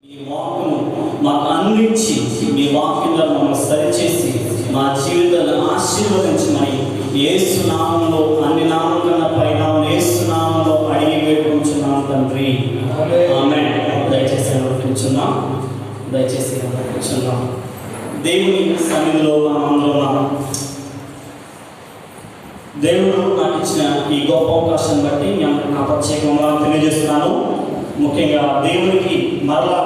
ఈ వాక్కును మాకు అందించి మీ వాక్యంలో మమ్మల్ని సరిచేసి మా జీవితాలను ఆశీర్వదించమని యేసు నామములో, అన్ని నామముల కన్నా పైన యేసు నామములో అడిగి వేడుకుంటున్నాం తండ్రి, ఆమేన్. దయచేసి కూర్చున్నాం, దయచేసి కూర్చున్నాం. దేవుని సన్నిధిలో మనం దేవుడు నాకు ఇచ్చిన ఈ గొప్ప అవకాశాన్ని బట్టి నా ప్రత్యేకంగా తెలియజేస్తున్నాను. ముఖ్యంగా దేవునికి మరలా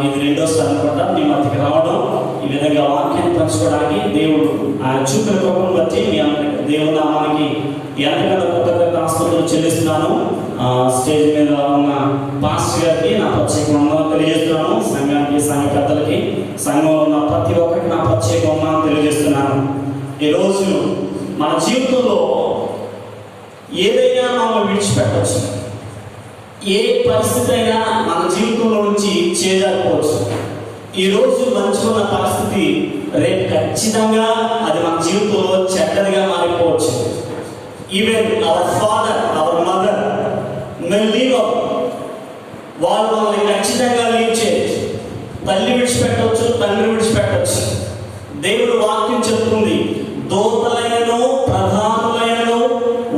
ఇది రెండోసారి అనుకుంటా మీ మధ్యకి రావడం, ఈ విధంగా వాక్యాన్ని పంచుకోవడానికి దేవుడు ఆయన చూపిన కృపను బట్టి మీ దేవుని నామానికి ఎంతకన్నా కృతజ్ఞతాస్తుతులు చెల్లిస్తున్నాను. స్టేజ్ మీద ఉన్న పాస్టర్ గారికి నా ప్రత్యేకంగా తెలియజేస్తున్నాను. సంఘానికి, సంఘ పెద్దలకి, సంఘంలో ఉన్న ప్రతి ఒక్కరికి నా ప్రత్యేకంగా తెలియజేస్తున్నాను. ఈరోజు మన జీవితంలో ఏదైనా మనం విడిచిపెట్టవచ్చు, ఏ పరిస్థితి అయినా మన జీవితంలో నుంచి చేజారిపోవచ్చు. ఈరోజు మంచుకున్న పరిస్థితి రేపు ఖచ్చితంగా అది మన జీవితంలో చెడ్డదిగా మారిపోవచ్చు. Even our father, our mother may leave out, వాళ్ళు మనల్ని ఖచ్చితంగా లీవ్ చేయొచ్చు. తల్లి విడిచిపెట్టవచ్చు, తండ్రి విడిచిపెట్టవచ్చు. దేవుడు వాక్యం చెప్తుంది, దూతలైనను, ప్రధానులైనను,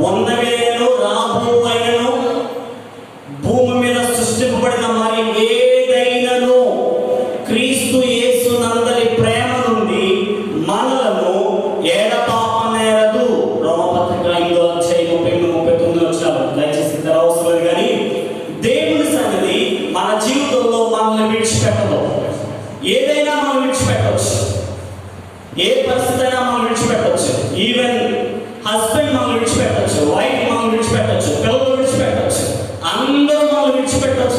ఉన్నవైనను, రాబోయైనను, భూమి మీద సృష్టింపబడిన మరి ఏదైనను క్రీస్తు యేసు నందలి ప్రేమ నుండి మనలను ఎడబాపనేరదు. రోమపత్రిక 5:38-39 వచ్చారు. దయచేసి ఇద్దరు అవసరం లేదు. కానీ దేవుని సన్నిధి మన జీవితంలో మనల్ని విడిచిపెట్టదు. ఏదైనా మనం విడిచిపెట్టవచ్చు, ఏ పరిస్థితి అయినా మనం విడిచిపెట్టవచ్చు. ఈవెన్ హస్బెండ్ మనం విడిచిపెట్టవచ్చు, వైఫ్ మనం విడిచిపెట్టవచ్చు, పిల్లలు విడిచిపెట్టవచ్చు, అందరూ మనం విడిచిపెట్టవచ్చు.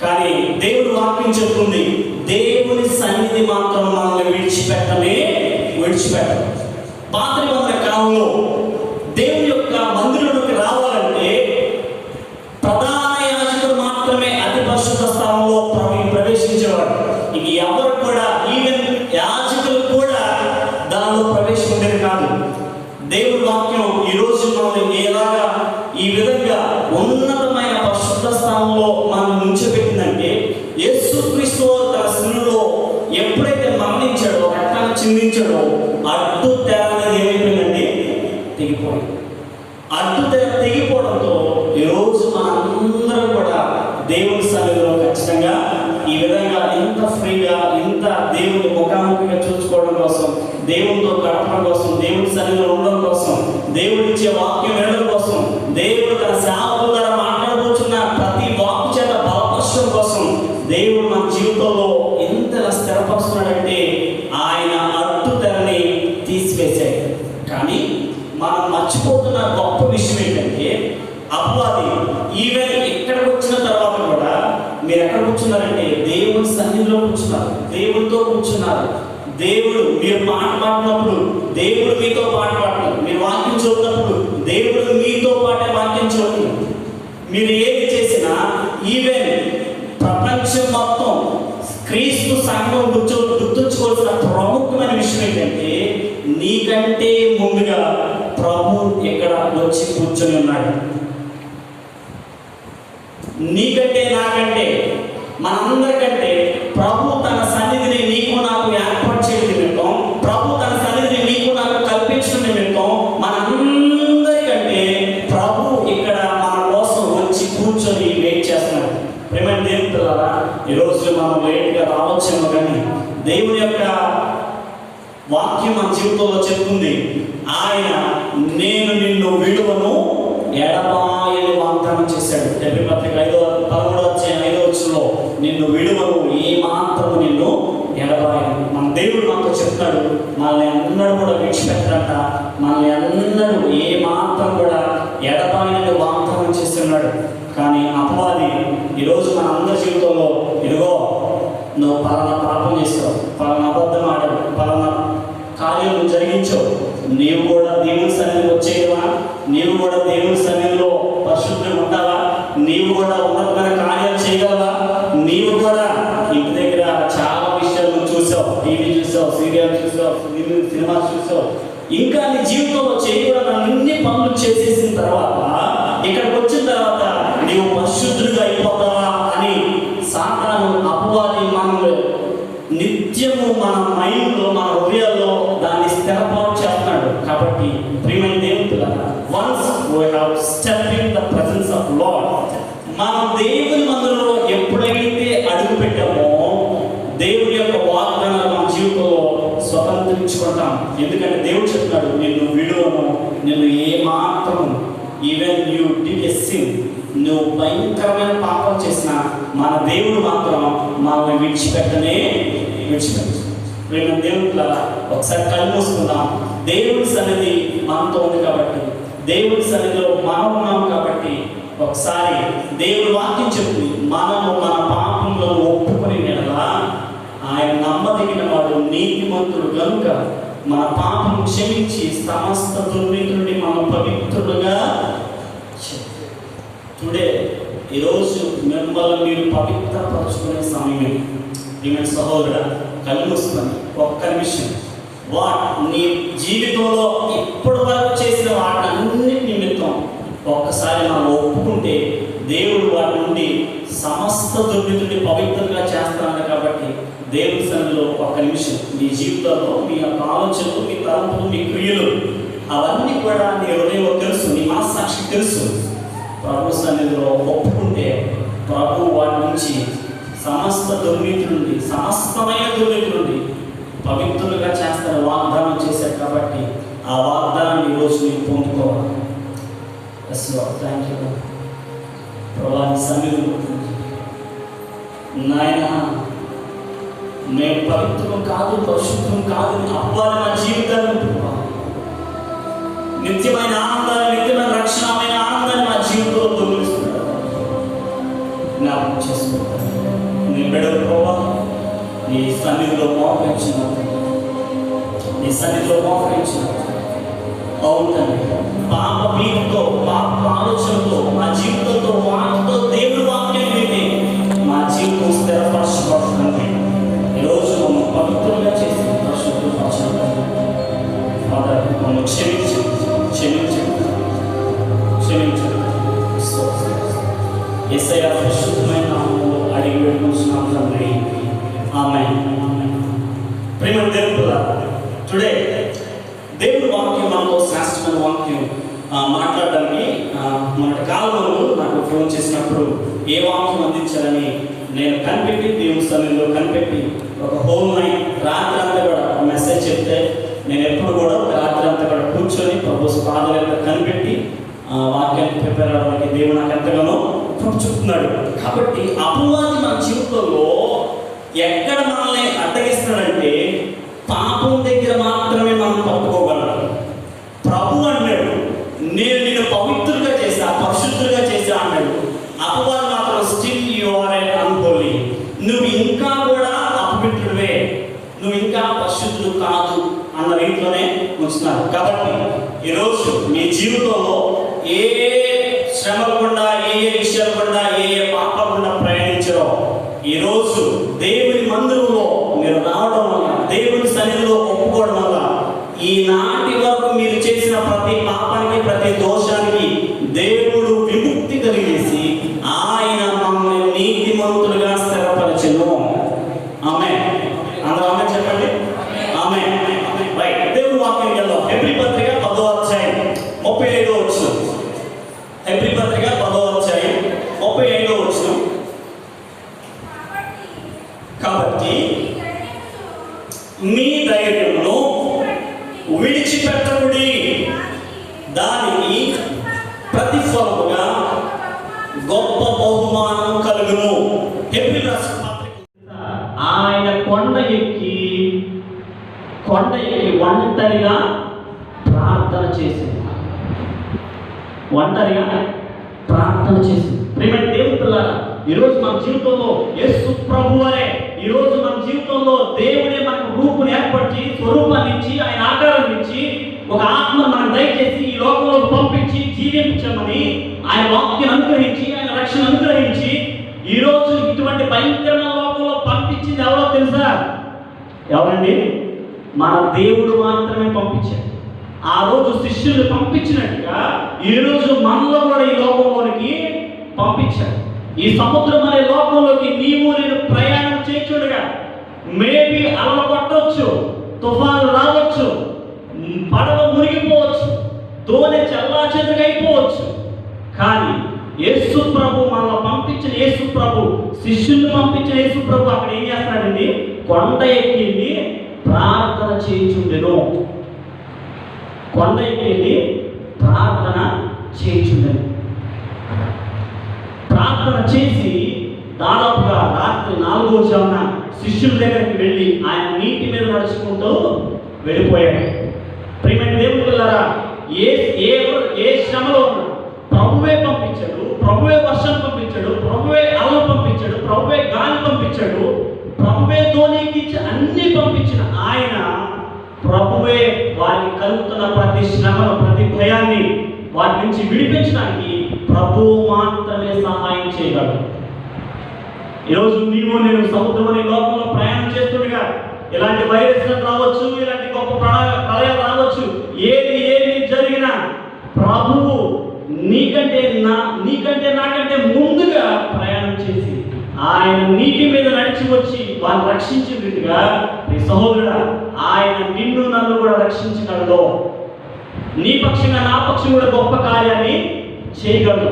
కానీ దేవుడు వాక్యం చెప్తుంది, దేవుని సన్నిధి మాత్రం మనల్ని విడిచిపెట్టదు. పాత నిబంధన కాలంలో దేవుని యొక్క మందిరంలోకి రావాలంటే ప్రధాన యాజకుడు మాత్రమే అతి పరిశుద్ధ స్థానంలో ప్రవేశించేవాడు. ఇక ఎవరు కూడా, ఈవెన్ యాజకులు కూడా దానిలో ప్రవేశం ఉండేది కాదు. దేవుడి వాక్యం ఈరోజు మనల్ని ఎలాగా ఈ విధంగా ఉన్నతమైన పరిశుద్ధ స్థానంలో మనం ఉంచబెట్టిందంటే, యేసుక్రీస్తు తన శిలువలో ఎప్పుడైతే మరణించాడో, రక్తాన్ని చిందించాడో, అడ్డు తెర అనేది ఏమైపోయిందండి? తెగిపోయింది. అడ్డు తెర తెగిపోవడంతో ఈరోజు మనందరం కూడా దేవుని సన్నిధిలో ఖచ్చితంగా ఈ విధంగా ఇంత ఫ్రీగా, ఇంత దేవుని ముఖాముఖిగా చూసుకోవడం కోసం, దేవునితో గడపడం కోసం, దేవుని సన్నిధిలో ఉండడం కోసం, దేవుడు ఇచ్చే వాక్యం వినడం కోసం, దేవుడు తన సేవకుల ద్వారా మాట్లాడబోతున్న ప్రతి వాక్కు చేత బలపరచడం కోసం దేవుడు మన జీవితంలో ఎంతలా స్థిరపరుస్తున్నాడంటే ఆయన అడ్డు తెరని తీసివేశాడు. కానీ మనం మర్చిపోతున్న గొప్ప విషయం ఏంటంటే, అపవాది ఈవెన్ ఇక్కడికి వచ్చిన తర్వాత కూడా మీరు ఎక్కడ కూర్చున్నారంటే దేవుని సన్నిధిలో కూర్చున్నారు, దేవుడితో కూర్చున్నారు. దేవుడు మీరు పాట పాడినప్పుడు దేవుడు మీతో పాట పాడుతున్నారు. మీరు వాక్యం చదువుతున్నప్పుడు దేవుడు మీతో పాటే వాక్యం చదువుతున్నారు. మీరు ఏది చేసినా, ఈవెన్ ప్రపంచం మొత్తం క్రీస్తు సంఘం గుర్తుంచుకోవాల్సిన ప్రముఖమైన విషయం ఏంటంటే, నీకంటే ముందుగా ప్రభు ఇక్కడ వచ్చి కూర్చొని ఉన్నాడు. నీకంటే, నాకంటే, మనందరికంటే ప్రభు తన సన్నిధిని నీకు నాకు ఏర్పాటు చేయడం నిమిత్తం, ప్రభు తన సన్నిధిని నీకు నాకు కల్పించడం నిమిత్తం, మనందరికంటే ప్రభు ఇక్కడ మన కోసం వచ్చి కూర్చొని వెయిట్ చేస్తున్నాడు. ప్రేమ దేవుని పిల్లరా, ఈరోజు మనం లేట్గా రావచ్చేమో, కానీ దేవుని యొక్క వాక్యం మన జీవితంలో చెప్తుంది, ఆయన నేను నిన్ను విడువను ఎడబాయని వాగ్దానం చేశాడు. హెబ్రీ పత్రిక 5:13 నిన్ను విడువను, ఏ మాత్రము నిన్ను ఎడబాయను. మన దేవుడు మనతో చెప్తాడు, మనల్ని అందరూ కూడా విడిచిపెట్టడంట, మనల్ని అందరూ ఏ మాత్రం కూడా ఎడబాయని వాగ్దానం చేస్తున్నాడు. కానీ అపవాది ఈరోజు మన అందరి జీవితంలో, ఇదిగో నువ్వు పలానా పాపం చేస్తావు, పలానా అబద్ధం ఆడావు, పలానా కార్యం జరిగించావు, నీవు కూడా దేవుని సన్నిధికి వచ్చేయవా, నీవు కూడా దేవుని సన్నిధిలో పరిశుద్ధంగా ఉంటావా, నీవు కూడా ఉన్నతమైన కార్యాలు చేయగలవా, నీవు కూడా ఇంటి దగ్గర చాలా విషయాలు చూసావు, టీవీ చూసావు, సీరియల్ చూసావు, సినిమా చూసావు, ఇంకా నీ జీవితంలో చేయకూడదు అన్ని పనులు చేసేసిన తర్వాత ఇక్కడికి వచ్చిన తర్వాత నీవు పరిశుద్ధుడిగా అయిపోతావా అని నిత్యము మన మైండ్లో, మన హృదయాల్లో దాన్ని స్థిరపాటు చేస్తున్నాడు. కాబట్టి ప్రియమైన దేవుడులారా, once we have stepped in the presence of Lord, మనం దేవుని మందిరంలో ఎప్పుడైతే అడుగు పెట్టామో దేవుని యొక్క వాగ్దానాలు మన జీవితంలో స్వతంత్రించుకుంటాం. ఎందుకంటే దేవుడు చెప్తున్నాడు, నిన్ను విడువను, నిన్ను ఏమాత్రం, even you did a sin, నువ్వు భయంకరమైన పాపం చేసిన మన దేవుడు మాత్రం మనల్ని విడిచిపెట్టడు. దేవుడు ఒకసారి కళ్ళు మూసుకుందాం. దేవుడి సన్నిధి మనతో ఉంది కాబట్టి, దేవుడి సన్నిధిలో మనం ఉన్నాం కాబట్టి, ఒకసారి దేవుడి వాక్యం చెప్తుంది, మనము మన పాపంలో ఒప్పుకొని నెడలా ఆయన నమ్మదగిన వాడు, నీతిమంతుడు కనుక మన పాపం క్షమించి సమస్త దుర్నీతి నుండి మనం పవిత్రులుగా. టుడే ఈరోజు మిమ్మల్ని మీరు పవిత్రపరచుకునే సమయం. ఈమె సహోదరుడా, కళ్ళు మూసుకొని ఒక్క నిమిషం నీ జీవితంలో ఇప్పటి వరకు చేసిన వాటిని నిమిత్తం ఒక్కసారి మనం ఒప్పుకుంటే దేవుడు వాటి నుండి సమస్త దుర్నీతిని పవిత్రంగా చేస్తున్నాడు. కాబట్టి దేవుడి సన్నిధిలో ఒక్క నిమిషం మీ జీవితంలో మీ యొక్క ఆలోచనలు, మీ తలంపులు, మీ క్రియలు అవన్నీ కూడా నీ హృదయంలో తెలుసు, నీ మనస్సాక్షి తెలుసు. ప్రభు సన్నిధిలో ఒప్పుకుంటే ప్రభు వాటి నుంచి సమస్త దుర్నీతి నుండి, సమస్తమైన దుర్నీతి నుండి పవిత్రులుగా చేస్తాను వాగ్దానం చేశారు. కాబట్టి ఆ వాగ్దానాన్ని ఈరోజు మీరు పొందుకోవాలి. థ్యాంక్ యూ ప్రభా, నీ సన్నిధిలో నాయన మేము పవిత్రం కాదు, పరిశుద్ధం కాదు, అవ్వాలి నా జీవితాన్ని, నిత్యమైన ఆనందాన్ని, నిత్యమైన రక్షణమైన ఆనందాన్ని మా జీవితంలో దొరికిస్తున్నాడు. జ్ఞాపకం చేసుకుంటాను. నీ బిడ్డలు ప్రభా, నీ సన్నిధిలో మోకరించిన, నీ సన్నిధిలో మోకరించిన అవుతుంది. పాప మీతో, పాప ఆలోచనతో, మా జీవితంతో, వాటితో దేవుడు వాక్యం విని మా జీవితం స్థిరపరచబడుతుంది. ఈరోజు మమ్మల్ని పవిత్రంగా చేసి పరిశుద్ధపరచండి. ఫాదర్, మమ్మల్ని క్షమించండి, క్షమించండి, క్షమించండి. యేసయ్య పరిశుద్ధమైన నామములో అడిగి వేడుకుంటున్నాం తండ్రి, ఆమేన్. ప్రియమైన దేవుడులారా, టుడే దేవుడి వాక్యం మనతో శ్రేష్టమైన వాక్యం మాట్లాడడానికి మొన్నటి కాలంలో నాకు ఫోన్ చేసినప్పుడు ఏ వాక్యం అందించాలని నేను కనిపెట్టి, దేవుడి సన్నిధిలో కనిపెట్టి ఒక హోల్ నైట్ రాత్రి అంతా కూడా మెసేజ్ చెప్తే నేను ఎప్పుడు కూడా రాత్రి అంతా కూడా కూర్చొని ప్రభు పాదాల యొక్క కనిపెట్టి వాక్యాన్ని ప్రిపేర్ అవ్వడానికి దేవుడు నాకు ఎంతగానో చెప్తున్నాడు. కాబట్టి అపవాది మన జీవితంలో ఎక్కడ మనల్ని అడ్డగిస్తున్నాడంటే పాపం దగ్గర మాత్రమే మనం పట్టుకోగలరు. ప్రభు అన్నాడు, నేను నిన్ను పవిత్రులుగా చేశా, పరిశుద్ధులుగా చేశా అన్నాడు. అపవాది మాత్రం still you are an unholy, నువ్వు ఇంకా కూడా అపవిత్రుడివే, నువ్వు ఇంకా పరిశుద్ధుడు కాదు అన్న రీతిలోనే ఉంచున్నారు. కాబట్టి ఈరోజు మీ జీవితంలో ఏ శ్రమలు గుండా, ఏ విషయాలు గుండా, ఏ పాపం గుండా ప్రయాణించారో ఈరోజు దేవుని మందిరంలో మీరు రావడం వల్ల, దేవుని సన్నిధిలో ఒప్పుకోవడం వల్ల ఈనాటి వరకు మీరు చేసిన ప్రతి పాపానికి, ప్రతి దోషానికి దేవుడు విముక్తి కలిగేసి ఆయన మమ్మల్ని నీతిమంతులుగా స్థిరపరచెను. ఆమేన్. అందరూ ఆమేన్ చెప్పండి. ఆమేన్. రైట్. దేవుని వాక్యం వెళ్దాం. హెబ్రీ పత్రిక 10వ అధ్యాయం 35వ వచనం. హెబ్రీ పత్రిక 10వ అధ్యాయం 35వ వచనం. కాబట్టి మీ ధైర్యమును విడిచిపెట్టకుడి, దానికి ప్రతిఫలముగా గొప్ప బహుమానం కలుగును. హెబ్రీ రాసిన పత్రిక ఆయన కొండ ఎక్కి ఒంటరిగా ప్రార్థన చేసింది. ఒంటరిగా ప్రార్థన చేసింది. ప్రియమైన దేవుని పిల్లారా, ఈరోజు మన జీవితంలో యేసు ప్రభువే, ఈరోజు మన జీవితంలో దేవుడే మనకు రూపుని ఏర్పరిచి, స్వరూపాన్ని ఇచ్చి, ఆయన ఆకారాన్ని ఇచ్చి, ఒక ఆత్మను మనకు దయచేసి ఈ లోకంలో పంపించి జీవించమని ఆయన వాక్యాన్ని అనుగ్రహించి, ఆయన రక్షణ అనుగ్రహించి, ఈరోజు ఇటువంటి భయంకరమైన లోకంలో పంపించింది ఎవరో తెలుసా? ఎవరండి? మన దేవుడు మాత్రమే పంపించాడు. ఆ రోజు శిష్యులు పంపించినట్టుగా ఈరోజు మనలో కూడా ఈ లోకంలోనికి పంపించాడు. ఈ సముద్రం అనే లోకంలోకి నీవు నేను ప్రయాణం చేయచుండగా మేబీ అలా కొట్టవచ్చు, తుఫాను రావచ్చు, పడవ మునిగిపోవచ్చు, దోణి చెల్లాచెదురైపోవచ్చు. కానీ యేసు ప్రభు మనల్ని పంపించిన యేసు ప్రభు, శిష్యుల్ని పంపించిన యేసు ప్రభు అక్కడ ఏం చేస్తాడండి? కొండ ఎక్కి ప్రార్థన చేయించుండెను. కొండ ఎక్కి ప్రార్థన చేయించుండెను. ప్రార్థన చేసి దాదాపుగా రాత్రి 4వ జామున శిష్యుల దగ్గరికి వెళ్ళి ఆయన నీటి మీద నడుచుకుంటూ వెళ్ళిపోయాడు. ప్రియమైన దేవుని పిల్లలారా, ఏ శ్రమలో ఉన్నా ప్రభువే పంపించాడు, ప్రభువే వర్షం పంపించాడు, ప్రభువే అలలు పంపించాడు, ప్రభువే గాలి పంపించాడు, ప్రభువే దోణికిచ్చి అన్ని పంపించిన ఆయన ప్రభువే వారికి కలుగుతున్న ప్రతి శ్రమను, ప్రతి భయాన్ని వాటి నుంచి విడిపించడానికి ప్రభువు మాత్రమే సహాయం చేయగలడు. ఈరోజు నీవు నేను సముద్రం అనే లోకంలో ప్రయాణం చేస్తుండగా ఇలాంటి వైరస్లు రావచ్చు, ఇలాంటి గొప్ప ప్రళయం రావచ్చు. ఏది జరిగినా ప్రభువు నీకంటే నాకంటే ముందుగా ప్రయాణం చేసి ఆయన నీటి మీద నడిచి వచ్చి వారిని రక్షించినట్టుగా నీ సహోదరుడా ఆయన నిన్ను నన్ను కూడా రక్షించగలడు. నీ పక్షంగా నా పక్షం కూడా గొప్ప కార్యాన్ని చేయగలడు.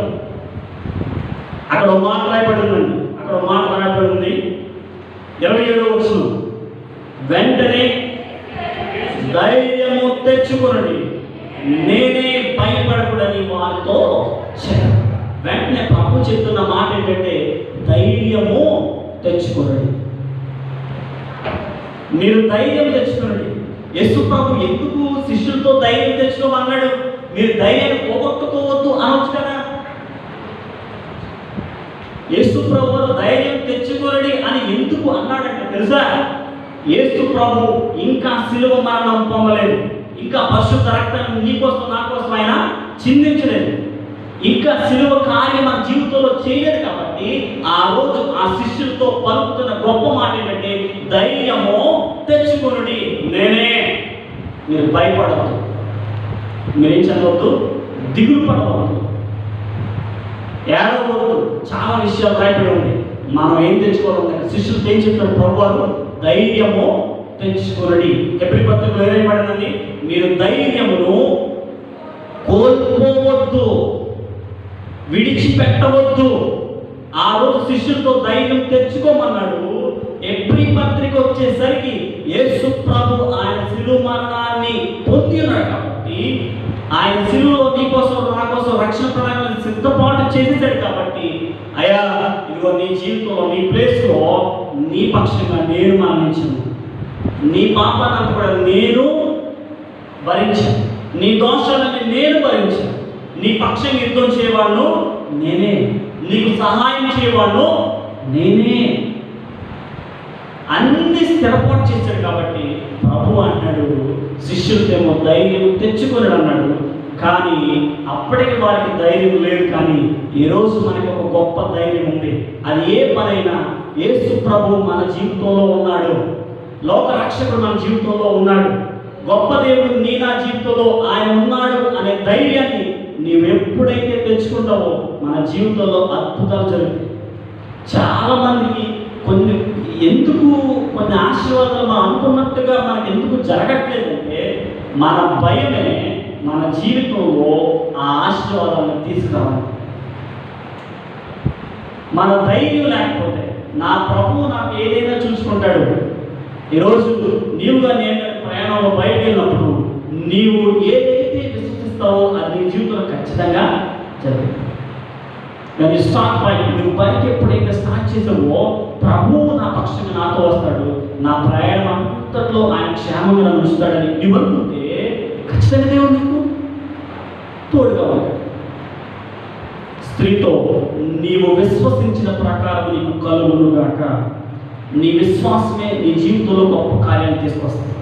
అక్కడ మాట రాయబడి ఉందండి, అక్కడ మాట రాయబడి ఉంది 27వ వచనం, వెంటనే ధైర్యము తెచ్చుకొనండి, నేనే భయపడకూడని వారితో చెప్పాను. వెంటనే ప్రభు చెప్తున్న మాట ఏంటంటే ధైర్యము తెచ్చుకోనండి. మీరు ధైర్యం తెచ్చుకోనండి. యేసు ప్రభు ఎందుకు శిష్యులతో ధైర్యం తెచ్చుకోమన్నాడు? మీరు ధైర్యాన్ని పోగొట్టుకోవద్దు అనొచ్చు కదా. యేసు ప్రభు ధైర్యం తెచ్చుకోనడి అని ఎందుకు అన్నాడంటే తెలుసా? యేసు ప్రభు ఇంకా శిలువ మరణం పొందలేదు, ఇంకా పరిశుద్ధ రక్తం నీకోసం నా కోసం ఆయన చిందించలేదు, ఇంకా శిలువ కార్యం మన జీవితంలో చేయలేదు. కాబట్టి ఆ రోజు ఆ శిష్యులతో పలుకుతున్న గొప్ప మాట ఏంటంటే ధైర్యము తెచ్చుకొనుడి, నేనే. మీరు భయపడవద్దు, మీరేం చదవద్దు, దిగులు పడవద్దు, ఏడవద్దు. చాలా విషయాలు రాయబడి ఉంది. మనం ఏం తెచ్చుకోవాలి? శిష్యులతో ఏం చెప్తారు ప్రభు వారు? ధైర్యము తెచ్చుకొనుడి. హెబ్రీ పత్రికలో ఏమైపడిందండి? మీరు ధైర్యమును కోల్పోవద్దు, విడిచిపెట్టవద్దు. ఆ రోజు శిష్యులతో ధైర్యం తెచ్చుకోమన్నాడు. హెబ్రీ పత్రిక వచ్చేసరికి యేసు ప్రభు ఆయన శిలువ మరణాన్ని పొంది ఉన్నాడు కాబట్టి, ఆయన శిలువలో నీ కోసం నా కోసం రక్షణ ప్రణాళికను సిద్ధపాటు చేసేసాడు కాబట్టి, అయ్యా ఇదిగో నీ జీవితంలో నీ ప్లేస్లో నీ పక్షంగా నేను మరణించాను, నీ పాపాన్ని కూడా నేను భరించాను, నీ దోషాలని నేను భరించాను, నీ పక్షం యుద్ధం చేయవాళ్ళు నేనే, నీకు సహాయం చేయవాళ్ళు నేనే, అన్ని స్థిరపాటు చేశాడు. కాబట్టి ప్రభు అన్నాడు శిష్యులకేమో ధైర్యం తెచ్చుకున్నాడు అన్నాడు. కానీ అప్పటికి వారికి ధైర్యం లేదు. కానీ ఈరోజు మనకి ఒక గొప్ప ధైర్యం ఉంది. అది ఏ పనైనా యేసు ప్రభు మన జీవితంలో ఉన్నాడు, లోక రక్షకుడు మన జీవితంలో ఉన్నాడు, గొప్ప దేవుడు నీ నా జీవితంలో ఆయన ఉన్నాడు అనే ధైర్యాన్ని నీవు ఎప్పుడైతే తెచ్చుకుంటావో మన జీవితంలో అద్భుతాలు జరుగుతాయి. చాలామందికి కొన్ని ఆశీర్వాదాలు మనం అనుకున్నట్టుగా మనకు ఎందుకు జరగట్లేదంటే మన భయమే మన జీవితంలో ఆ ఆశీర్వాదాలను తీసుకురావాలి. మన ధైర్యం లేకపోతే నా ప్రభువు నాకు ఏదైనా చూసుకుంటాడు. ఈరోజు నీవుగా నేను ప్రయాణంలో బయటకు వెళ్ళినప్పుడు నీవు ఏదైతే విశ్వసిస్తావో అది నీ జీవితంలో ఖచ్చితంగా జరుగుతుంది. నువ్వు బైక్ ఎప్పుడైతే స్టార్ట్ చేసావో ప్రభువు నా పక్షంగా నాతో వస్తాడు, నా ప్రయాణం అంతట్లో ఆయన క్షేమంగా నన్ను ఉంచుతాడని నువ్వు అనుకుంటే ఖచ్చితంగా దేవుడు నీకు తోడుగా ఉంటాడు. స్త్రీతో నీవు విశ్వసించిన ప్రకారం నీకు కలుగునుగాక. నీ విశ్వాసమే నీ జీవితంలో గొప్ప కార్యాన్ని తీసుకొస్తుంది.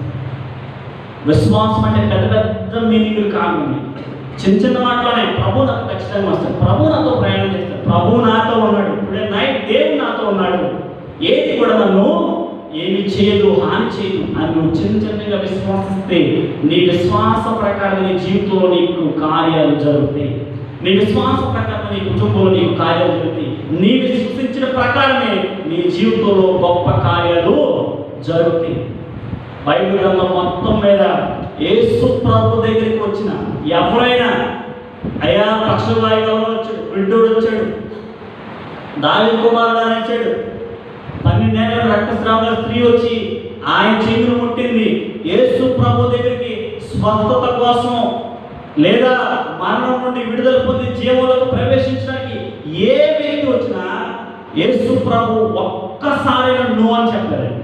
విశ్వాసం అంటే పెద్ద పెద్ద మీనింగ్లు కాదు, చిన్న చిన్న మాటలోనే ప్రభు నాకు ఖచ్చితంగా వస్తాడు, ప్రభు నాతో ప్రయాణం చేస్తాడు, ప్రభు నాతో ఉన్నాడు, ఇప్పుడే నైట్ దేవుడు నాతో ఉన్నాడు, ఏది కూడా నన్ను ఏమి చేయదు, హాని చేయదు అని నువ్వు చిన్నగా విశ్వాసిస్తే నీ విశ్వాస ప్రకారం నీ జీవితంలో నీకు కార్యాలు జరుగుతాయి. నీ విశ్వాస ప్రకారం నీ కుటుంబంలో నీకు కార్యాలు జరుగుతాయి. నీ విశ్వసించిన ప్రకారమే నీ జీవితంలో గొప్ప కార్యాలు జరుగుతాయి. బైబిల్ గ్రంథం మొత్తం మీద యేసు ప్రభు దగ్గరికి వచ్చిన ఎవరైనా, అయ్యా పక్షవాయువు వచ్చాడు, వృద్ధుడు వచ్చాడు, దావీదు కుమారుడు అని వచ్చాడు, 12 ఏళ్ల రక్తస్రావాల స్త్రీ వచ్చి ఆయన చెయ్యిని ముట్టింది, యేసు ప్రభు దగ్గరికి స్వస్థత కోసం లేదా మరణం నుండి విడుదల పొంది జీవంలోకి ప్రవేశించడానికి ఏ వ్యక్తి వచ్చినా యేసు ప్రభు ఒక్కసారైనా నో అని చెప్పలేదు.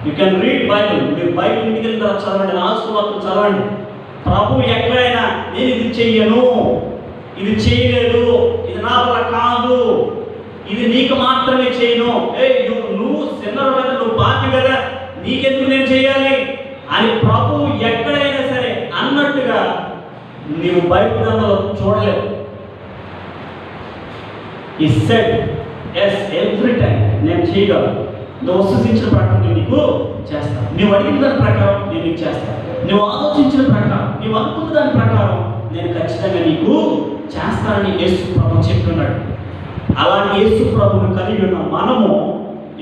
You can read Bible. మీరు బైబిల్ ఇంటికి వెళ్ళిన తర్వాత చదవండి, రాసుకోవాలి, చదవండి. ప్రభు ఎక్కడైనా నేను ఇది చెయ్యను, ఇది చేయలేదు, ఇది నా వల్ల కాదు, ఇది నీకు మాత్రమే చేయను, నువ్వు సిన్నరు కదా, నువ్వు పాపి కదా, నీకెందుకు నేను చేయాలి అని ప్రభు ఎక్కడైనా సరే అన్నట్టుగా నీవు బైబిల్ గ్రంథంలో చూడలేవు. ఈ సెడ్ ఎస్ ఎవ్రీ టైం నేను చేయగలను, నువ్వు సూచించిన ప్రకారం నేను నీకు చేస్తాను, నువ్వు అడిగిన దాని ప్రకారం నేను నీకు చేస్తాను, నువ్వు ఆలోచించిన ప్రకారం, నువ్వు అనుకున్న దాని ప్రకారం నేను ఖచ్చితంగా నీకు చేస్తానని యేసు ప్రభు చెప్తున్నాడు. అలాంటి యేసు ప్రభుని కలిగి ఉన్న మనము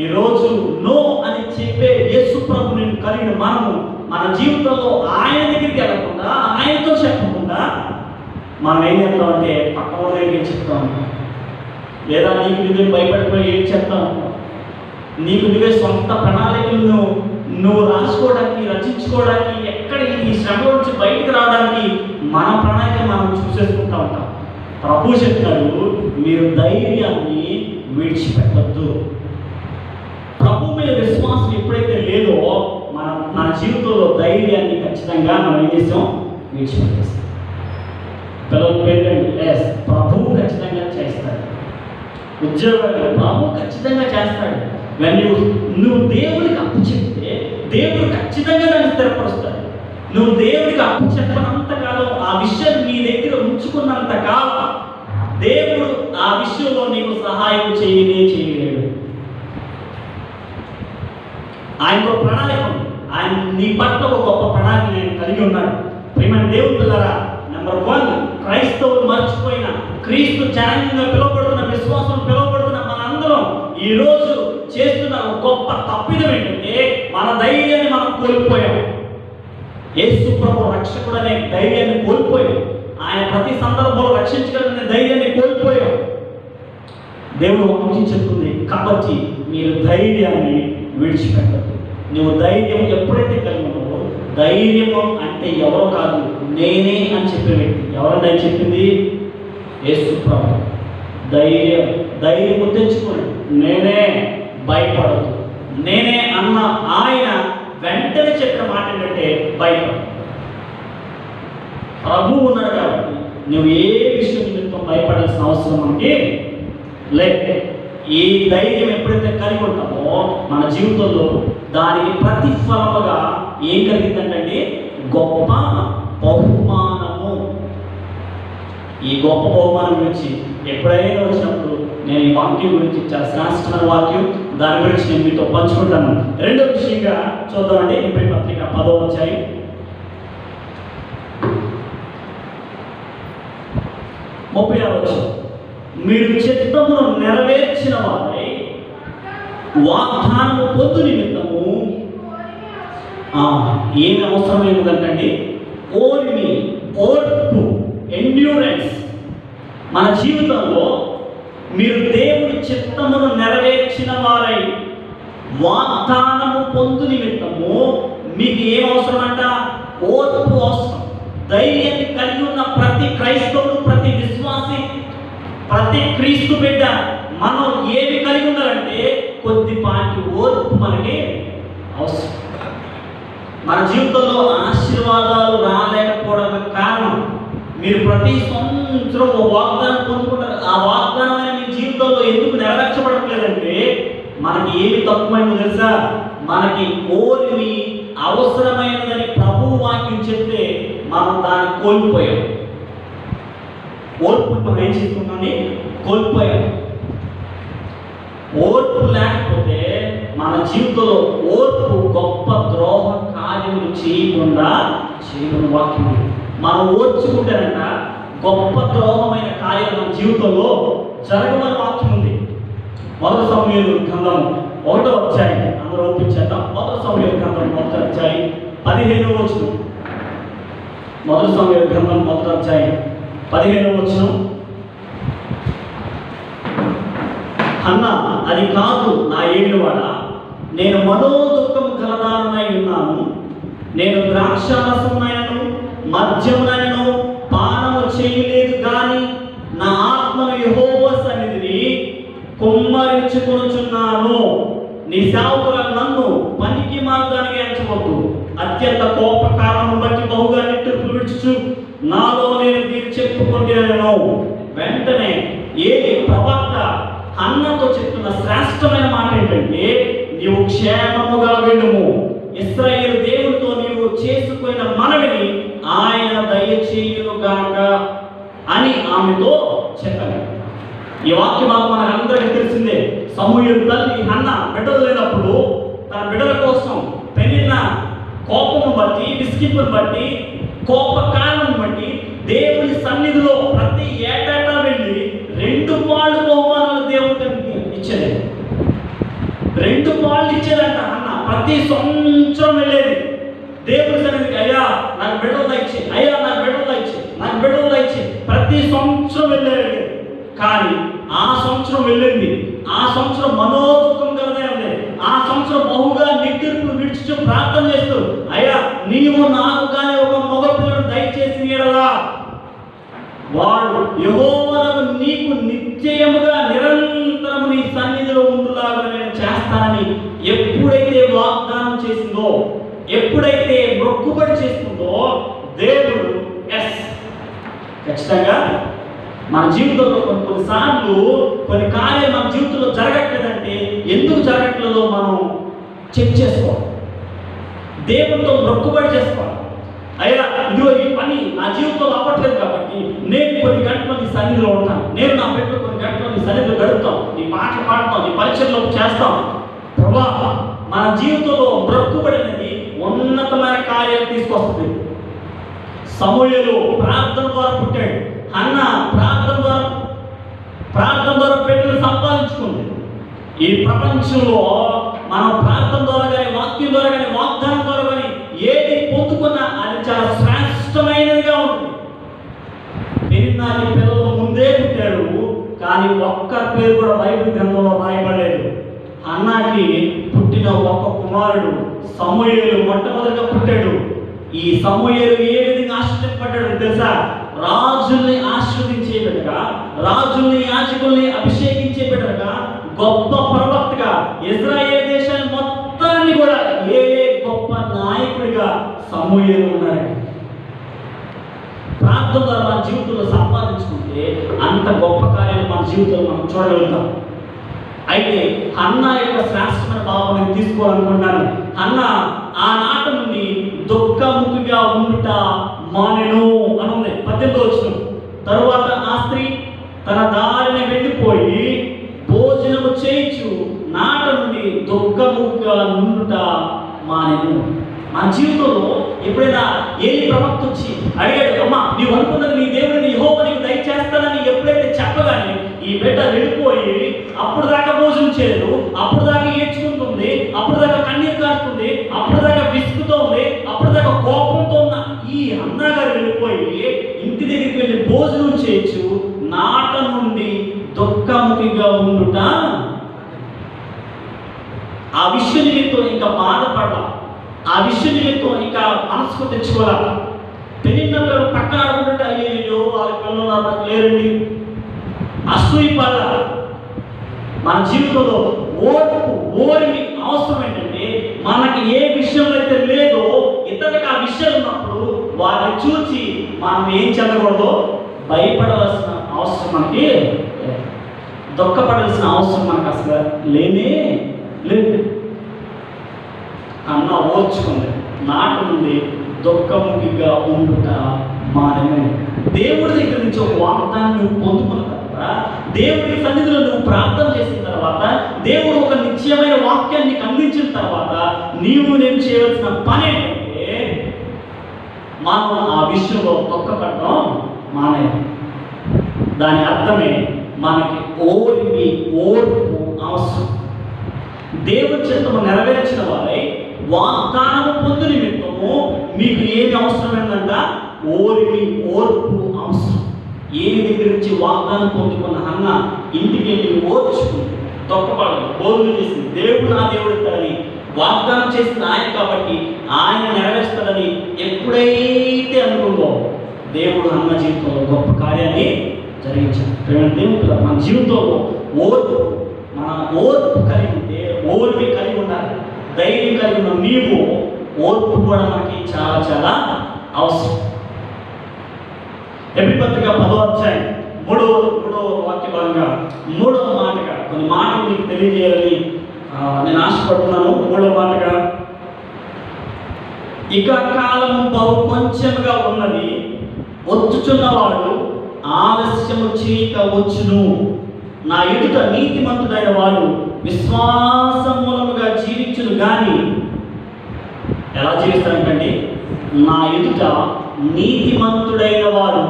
ఈరోజు నో అని చెప్పే యేసు ప్రభుని కలిగిన మనము మన జీవితంలో ఆయన దగ్గరికి వెళ్ళకుండా, ఆయనతో చెప్పకుండా మనం ఏం చేస్తామంటే పక్కన దగ్గరికి చెప్తాం, లేదా నీకు నువ్వే భయపడిపోయి ఏం చెప్తాం, నీకు నువ్వే సొంత ప్రణాళికలను నువ్వు రాసుకోవడానికి, రచించుకోవడానికి, ఎక్కడ ఈ శ్రమ నుంచి బయటకు రావడానికి మన ప్రణాళిక మనం చూసేసుకుంటూ ఉంటాం. ప్రభు చెప్తాడు, మీరు ధైర్యాన్ని విడిచిపెట్టద్దు. ప్రభు మీద విశ్వాసం ఎప్పుడైతే లేదో మన జీవితంలో ధైర్యాన్ని ఖచ్చితంగా మనం ఏం చేస్తాం, విడిచిపెట్టేస్తాం. పిల్లలు పేరండి, ఎస్ ప్రభువు ఖచ్చితంగా చేస్తాడు. ఉద్యోగాలు ప్రభు ఖచ్చితంగా చేస్తాడు. నువ్వు దేవుడికి అప్పు చెప్తే దేవుడు ఖచ్చితంగా దాన్ని స్థిరపరుస్తాడు. నువ్వు దేవుడికి అప్పు చెప్పనంతకాలం, ఆ విషయం నీ దగ్గర ఉంచుకున్నంత కాలం దేవుడు ఆ విషయంలో నీకు సహాయం చేయలేడు. ఆయనకు ప్రణాళిక ఉంది, ఆయన నీ పట్ల ఒక గొప్ప ప్రణాళిక నేను కలిగి ఉన్నాడు. ప్రియమైన దేవుని పిల్లరా, నెంబర్ 1 క్రైస్తవులు మర్చిపోయిన, క్రీస్తు జనంగా పిలువబడుతున్న, విశ్వాసం పిలువబడుతున్న మనందరం ఈరోజు చేస్తున్న గొప్ప తప్పిదం ఏంటంటే మన ధైర్యాన్ని మనం కోల్పోయాం. యేసు ప్రభు రక్షకుడు అనే ధైర్యాన్ని కోల్పోయాం. ఆయన ప్రతి సందర్భంలో రక్షించగలనే ధైర్యాన్ని కోల్పోయాం. దేవుడు వాక్యం చెప్తుంది, కాబట్టి మీరు ధైర్యాన్ని విడిచిపెట్టదు. నువ్వు ధైర్యం ఎప్పుడైతే కలిగి ఉన్నావో, ధైర్యం అంటే ఎవరో కాదు, నేనే అని చెప్పే వ్యక్తి. ఎవరన్నా చెప్పింది? యేసు ప్రభు. ధైర్యం తెచ్చుకోండి, నేనే, భయపడదు, నేనే అన్న ఆయన వెంటనే చెప్పిన మాట ఏంటంటే భయపడు. ప్రభు ఉన్నాడు కాబట్టి నువ్వు ఏ విషయం నిమిత్తం భయపడాల్సిన అవసరం మనకి లేదు. ఈ ధైర్యం ఎప్పుడైతే కలిగి ఉంటామో మన జీవితంలో దానికి ప్రతిఫలముగా ఏం కలిగిందంటే గొప్ప బహుమానము. ఈ గొప్ప బహుమానం గురించి ఎప్పుడైనా వచ్చినప్పుడు నేను ఈ వాక్యం గురించి చాలా శ్రేష్టమైన వాక్యం, దాని గురించి నేను మీతో పంచుకుంటాను. రెండో విషయంగా చూద్దామండి, ఇప్పుడు పత్రిక 10వ అధ్యాయం 36వ వచనం. మీరు చిత్తమును నెరవేర్చిన వారై వాగ్దానము పొందు నిమిత్తము ఏమి అవసరమైందంటండి? ఓర్పు, ఎండ్యూరెన్స్. మన జీవితంలో మీరు దేవుడి చిత్తమును నెరవేర్చిన వారై వాగ్దానము పొందు నిమిత్తము మీకు ఏం అవసరం అంట? ఓర్పు అవసరం. ధైర్యాన్ని కలిగి ఉన్న ప్రతి క్రైస్తవుడు, ప్రతి విశ్వాసి, ప్రతి క్రీస్తు బిడ్డ మనం ఏమి కలిగి ఉండాలంటే కొద్దిపాటి ఓర్పు మనకి అవసరం. మన జీవితంలో ఆశీర్వాదాలు రాలేకపోవడానికి కారణం, మీరు ప్రతి సంవత్సరం వాగ్దానం పొందుకుంటారు, ఆ వాగ్దానం మీ జీవితంలో ఎందుకు నెరవేర్చబడట్లేదంటే మనకి ఏమి తక్కువైందో తెలుసా? మనకి ఓర్మి అవసరమైనదని ప్రభువు వాక్యం చెప్తే మనం దాన్ని కోల్పోయాం. ఓర్పు మనం ఏం చేసుకుంటామని కోల్పోయాం. ఓర్పు లేకపోతే మన జీవితంలో ఓర్పు గొప్ప ద్రోహ కార్యములు చేయకుండా వాక్యం. మనం ఓర్చుకుంటేనంట గొప్ప ద్రోహమైన కార్యాలు మన జీవితంలో జరగమని వాక్యం ఉంది. 1 సమూయేలు గ్రంథం 1వ అధ్యాయం అందరూ ఒప్పించేద్దాం. 1 సమూయేలు గ్రంథం 1వ అధ్యాయం 15వ వచనం. 1 సమూయేలు గ్రంథం 1వ అధ్యాయం 15వ వచనం. హన్నా, అది కాదు నా ఏలువాడ, నేను మనోదుఃఖము కలదానై ఉన్నాను. నేను ద్రాక్షారసమునైనను మద్యమునైనను పానము చేయలేదు గాని నా ఆత్మను యెహోవా సన్నిధిని కుమ్మరించుకొనుచున్నాను. నీ సేవకులను నన్ను పనికి మార్గానికి ఎంచవద్దు. అత్యంత కోపకారణం బట్టి బహుగా నిట్టూర్పులు విడుచుచు నాలో నేను దీన్ని చెప్పుకుంటున్నాను. వెంటనే ఏలి ప్రవక్త హన్నతో చెప్తున్న శ్రేష్టమైన మాట ఏంటంటే, నీవు క్షేమముగా వెళ్ళుము, ఇశ్రాయేలు దేవునితో నీవు చేసుకున్న మనవిని ఆయన దయచేయునుగాక అని ఆమెతో చెప్పాను. ఈ వాక్యం మనందరికీ తెలిసిందే. సమూయేలు తల్లి హన్న బిడ్డలు లేనప్పుడు తన బిడ్డల కోసం పెరిగిన కోపము బట్టి, విసిగింపును బట్టి, కోప కారణం బట్టి దేవుని సన్నిధిలో ప్రతి ఏటా వెళ్ళి 2 పాళ్ళు బహుమానాలు దేవుడికి ఇచ్చేది. 2 పాళ్ళు ఇచ్చేదంట అన్న. ప్రతి సంవత్సరం వెళ్ళేది దేవుని సన్నిధికి. అయ్యా నాకు బిడ్డలు ఇచ్చే, అయ్యా నాకు బిడ్డలు ఇచ్చే, నాకు బిడ్డలు ఇచ్చే. ప్రతి సంవత్సరం వెళ్ళేది. కానీ ఆ సంవత్సరం వెళ్ళింది, ఆ సంవత్సరం మనోదుఖం కలదే ఉంది. ఆ సంవత్సరం బహుగా నిట్టూర్పులు విడిచి ప్రార్థన చేస్తూ, అయ్యా నీవు నాకు కానీ ఒక మగ పిల్లడు దయచేసి నీడలా, వాడు యెహోవాకు నీకు నిశ్చయముగా నిరంతరము నీ సన్నిధిలో ఉండులాగా నేను చేస్తానని ఎప్పుడైతే వాగ్దానం చేసిందో, ఎప్పుడైతే మొక్కుబడి చేస్తుందో దేవుడు ఖచ్చితంగా మన జీవితంలో కొన్నిసార్లు కొన్ని కార్యాలు మన జీవితంలో జరగట్లేదంటే ఎందుకు జరగట్లేదో మనం చెక్ చేసుకోవాలి. దేవునితో మొక్కుబడి చేసుకోవాలి. అయ్యా ఇదిగో ఈ పని నా జీవితంలో అవ్వట్లేదు కాబట్టి నేను కొన్ని గంటలు నీ సన్నిధిలో ఉంటాను, నేను నా బిడ్డలు కొన్ని గంటలు నీ సన్నిధిలో గడుపుతాం, నీ పాటలు పాడతాం, నీ పరీక్షల్లో చేస్తాం. ప్రభా, మన జీవితంలో మొక్కుబడి అనేది ఉన్నతమైన కార్యాలు తీసుకొస్తుంది. సమూయేలు ప్రార్థన ద్వారా పుట్టాడు. హన్న ప్రార్థన ద్వారా బిడ్డలు సంపాదించుకుంది. ఈ ప్రపంచంలో మనం ప్రార్థన ద్వారా కానీ, వాక్యం ద్వారా కానీ, వాగ్దానం ద్వారా కానీ ఏది పొందుకున్నా అది చాలా శ్రేష్టమైనదిగా ఉంటుంది. పెరిగినాకి పిల్లలు ముందే పుట్టాడు, కానీ ఒక్క పేరు కూడా బైబిల్ గ్రంథంలో రాయబడలేదు. అన్నకి పుట్టిన ఒక్క కుమారుడు సమూయేలు మొట్టమొదటిగా పుట్టాడు. ఈ సమూయేలు ఏ విధంగా ఆశ్చర్యపడ్డాడు తెలుసా? రాజుల్ని ఆశీర్వదించే బిడ్డగా, రాజుల్ని యాజకుల్ని అభిషేకించే బిడ్డగా, గొప్ప ప్రవక్తగా, ఇశ్రాయేలు దేశాన్ని మొత్తాన్ని కూడా ఏ గొప్ప నాయకుడిగా సమూయేలు ఉన్నాడు. ప్రార్థన ద్వారా మన జీవితంలో సంపాదించుకుంటే అంత గొప్ప కార్యాలు మన జీవితంలో మనం చూడగలుగుతాం. అయితే హన్న యొక్క శ్రేష్టమైన భావాన్ని తీసుకోవాలనుకుంటున్నాను. హన్న ఆనాట నుండి దుఃఖముఖిగా ఉండుట మానెను అని ఉంది 18వ వచనం. తరువాత ఆ స్త్రీ తన దారిని వెళ్ళిపోయి భోజనము చేయించు నాట నుండి దుఃఖముఖిగా నుండుట మానెను. మన జీవితంలో ఎప్పుడైనా ఏ ప్రవక్త వచ్చి అడిగాడు, అమ్మా నీవు అనుకున్నది నీ దేవుడిని యెహోవా నీకు దయచేస్తానని ఎప్పుడైతే చెప్పగానే ఈ బిడ్డ వెళ్ళిపోయి అప్పుడు దాకా భోజనం చేయదు, అప్పుడు దాకా ఏడ్చుకుంటుంది, అప్పుడు దాకా కన్నీరు కాస్తుంది, అప్పుడు దాకా విసుగుతో ఉంది, అప్పుడు దాకా కోపంతో ఉన్న ఈ అన్నగారు వెళ్ళిపోయి ఇంటి దగ్గరికి వెళ్ళి భోజనం చేయొచ్చు నాట నుండి దుఃఖముఖిగా ఉండుట. ఆ విషయం నిమిత్తం ఇంకా బాధపడాల, ఆ విషయం నిమిత్తం ఇంకా మనసుకు తెచ్చుకోవాలి. పెళ్ళిళ్ళ పక్కన ఆడుకుంటే అయ్యో వాళ్ళ పిల్లలు నాకు లేరండి అసూయపడ. మన జీవితంలో ఓరిమి అవసరం ఏంటంటే మనకి ఏ విషయంలో అయితే లేదో ఇతరులకు ఆ విషయాలు ఉన్నప్పుడు వారిని చూసి మనం ఏం చెందకూడదో భయపడవలసిన అవసరం మనకి, దుఃఖపడాల్సిన అవసరం మనకు అసలు లేనే లేదు. అన్న ఓర్చుకుంది, నాటు నుండి దుఃఖముఖిగా ఉండుట మానమే. దేవుడి దగ్గర నుంచి ఒక వాగ్దానం నువ్వు పొందుకున్న తర్వాత, దేవుడి సన్నిధిలో నువ్వు ప్రార్థన చేసిన తర్వాత, దేవుడు ఒక నిశ్చయమైన వాక్యాన్ని అందించిన తర్వాత నీవు నేను చేయవలసిన పని ఏంటంటే మనం ఆ విషయంలో దుఃఖపడడం మానేయాలి. దాని అర్థమే మనకి ఓర్పు అవసరం. దేవుని చిత్తము నెరవేర్చిన వారై వాగ్దానము పొందు నిమిత్తము మీకు ఏమి అవసరమైందంట? ఓర్పు అవసరం. ఏమి దగ్గర నుంచి వాగ్దానం పొందుకున్న హన్న ఇంటికి వెళ్ళి ఓర్చుకుంది, తొక్కపడదు, బోధులు చేసింది. దేవుడు నా దేవుడు ఇస్తాడని వాగ్దానం చేసిన ఆయన కాబట్టి ఆయన నెరవేరుస్తాడని ఎప్పుడైతే అనుకుందో దేవుడు అన్న జీవితంలో గొప్ప కార్యాన్ని జరిగించాడు. దేవుడు మన జీవితంలో ఓర్పు కలిగి ఉంటే, ఓర్పు కలిగి ఉండాలి. ధైర్యం కలిగి ఉన్న నీవు ఓర్పు కూడా మనకి చాలా చాలా అవసరం. ఎబ్రీ పత్రిక 10వ అధ్యాయం 3వ వాక్య భాగంగా 3వ మాటగా కొన్ని మాటలు మీకు తెలియజేయాలని నేను ఆశపడుతున్నాను. 3వ మాటగా, ఇక కాలము బహు కొంచెముగా ఉన్నది, వచ్చుచున్నవాడు ఆలస్యము చేయక వచ్చును. నా ఎదుట నీతిమంతుడైన వాడు విశ్వాసం మూలముగా జీవించును గాని, ఎలా జీవిస్తాడంటే, నా ఎదుట నీతిమంతుడైన వాడు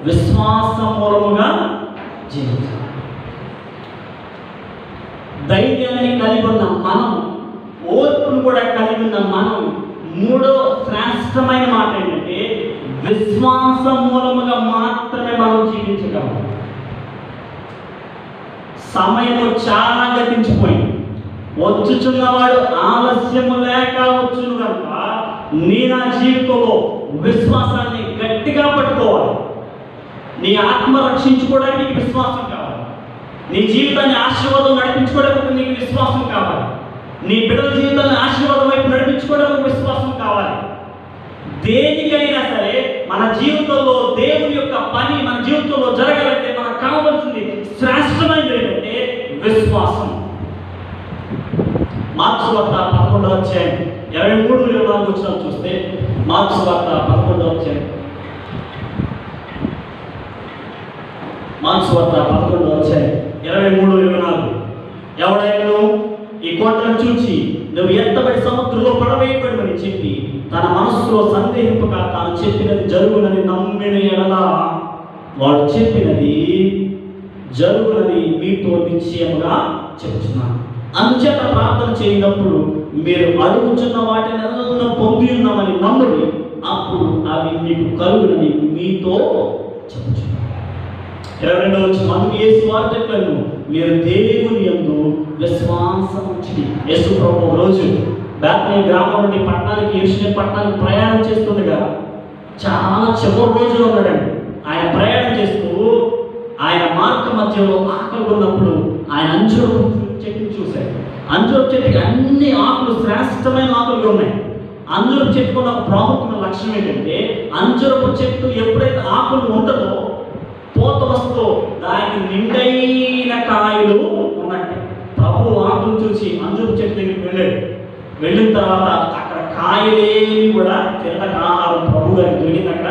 విశ్వాసం మూలముగా జీవించాలి. ధైర్యాన్ని కలిగి ఉన్న మనం, ఓర్పును కూడా కలిగి ఉన్న మనం, మూడో శ్రేష్టమైన మాట ఏంటంటే విశ్వాసం మూలముగా మాత్రమే మనం జీవించగలం. సమయము చాలా గతించిపోయింది, వచ్చుచున్నవాడు ఆలస్యము లేక వచ్చును కనుక నీ నా జీవితంలో విశ్వాసాన్ని గట్టిగా పట్టుకోవాలి. నీ ఆత్మ రక్షించుకోవడానికి విశ్వాసం కావాలి. నీ జీవితాన్ని ఆశీర్వాదం నడిపించుకోవడానికి నీకు విశ్వాసం కావాలి. నీ బిడ్డల జీవితాన్ని ఆశీర్వాదం వైపు నడిపించుకోవడానికి విశ్వాసం కావాలి. దేనికైనా సరే మన జీవితంలో దేవుని యొక్క పని మన జీవితంలో జరగాలంటే మనకు కావాల్సింది శ్రేష్టమైనది ఏంటంటే విశ్వాసం. మార్క్స్ వార్త 11వ అధ్యాయం 23-24 వచనాలు చూస్తే, మార్క్స్ వార్త 11వ అధ్యాయం, మార్క్స్ వార్త 11వ అధ్యాయం 23-24, ఎవడైనా ఈ కోటను చూచి నువ్వు ఎత్తబడి సముద్రంలో పడవేయబడమని చెప్పి తన మనస్సులో సందేహింపగా తాను చెప్పినది జరుగునని నమ్మిన ఎడల వాడు చెప్పినది జరుగునని మీతో నిశ్చయముగా చెప్తున్నాను. అందుచేత ప్రార్థన చేయనప్పుడు మీరు అడుగుచున్న వాటిని పొంది ఉన్నామని నమ్ముడి, అప్పుడు అవి మీకు కలుగునని మీతో చెప్తున్నాను. 22వ వచనం, అందుకు యేసు వారు చెప్పాను, మీరు దేవుని యందు విశ్వాసం ఉంచి. యేసు ప్రభు ఒక రోజు బేత్లెహేము గ్రామం నుండి పట్టణానికి, యెరూషలేము పట్టణానికి ప్రయాణం చేస్తుండగా చాలా చివరి రోజులో ఉన్నాడండి. ఆయన ప్రయాణం చేస్తూ ఆయన మార్గ మధ్యలో ఆకలి ఉన్నప్పుడు ఆయన అంజూరపు చెట్టును చూశాడు. అంజూరపు చెట్టుకి అన్ని ఆకులు శ్రేష్టమైన ఆకులుగా ఉన్నాయి. అంజూరపు చెట్టుకున్న ప్రాముఖ్యమైన లక్షణం ఏంటంటే, అంజూరపు చెట్టు ఎప్పుడైతే ఆకులు ఉంటుందో పోత వస్తూ దానికి నిండైన కాయలు ఉన్నట్టు. ప్రభు ఆకులు చూసి అంజూరపు చెట్టు దగ్గరికి వెళ్ళాడు. వెళ్ళిన తర్వాత అక్కడ కాయలేవి కూడా తినక ఆహారం ప్రభు గారికి దొరికింది, అక్కడ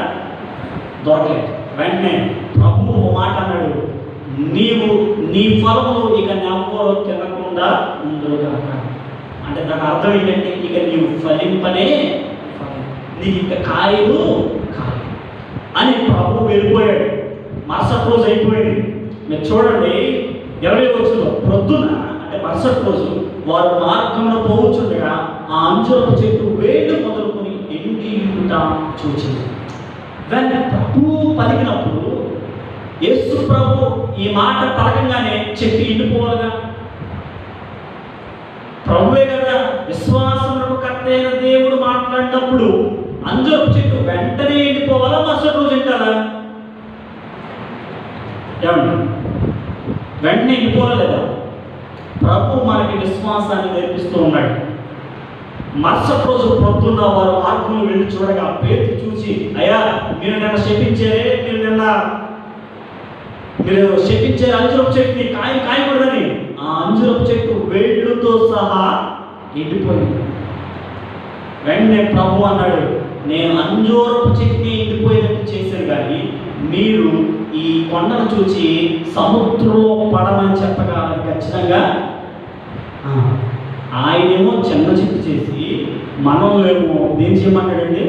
దొరకలేదు. వెంటనే ప్రభు మాట అన్నాడు, నీవు నీ ఫలములు ఇక నెవ్వరూ తినకుండా ఉండుగా. అంటే దానికి అర్థం ఏంటంటే, ఇక నీవు ఫలింపనే, నీకు ఇక కాయలు అని ప్రభు వెళ్ళిపోయాడు. మరుసటి రోజు అయిపోయింది. మీరు చూడండి 20వ వచనంలో, ప్రొద్దున అంటే మరుసటి రోజు వారు మార్గంలో పోవచ్చుండగా ఆ అంజూరపు చెట్టు వేడి మొదలుకొని ఎండి చూచింది. వెంటనే ప్రభు పలికినప్పుడు, యేసు ప్రభు ఈ మాట పలకంగానే చెట్టు ఎండిపోవాలిగా. ప్రభువే కదా విశ్వాసమునకు కర్త అయిన దేవుడు మాట్లాడినప్పుడు అంజూరపు చెట్టు వెంటనే ఎండిపోవాలా, మరుసటి రోజు ఎండాలా? ఏమండి, వెంటనే ఎండిపోలేదా? ప్రభు మనకి విశ్వాసాన్ని నేర్పిస్తూ ఉన్నాడు. మరుసటి రోజు పొద్దున్న వారు మార్గంలో వెళ్ళి చూడగా పేతురు చూసి, అయ్యా మీరు నిన్న శపించారే, మీరు శపించారు అంజూరపు చెట్టుని కాయకూడదని. ఆ అంజూరపు చెట్టు వేళ్ళతో సహా ఎండిపోయింది. వెంటనే ప్రభు అన్నాడు, నేను అంజూరపు చెట్టుని ఎండిపోయినట్టు చేశాను, కానీ మీరు ఈ కొండను చూసి సముద్రంలో పడమని చెప్పగా అది ఖచ్చితంగా. ఆయనేమో చిన్న చెట్టు చేసి మనమేమో దేని చేయమంటాడండి?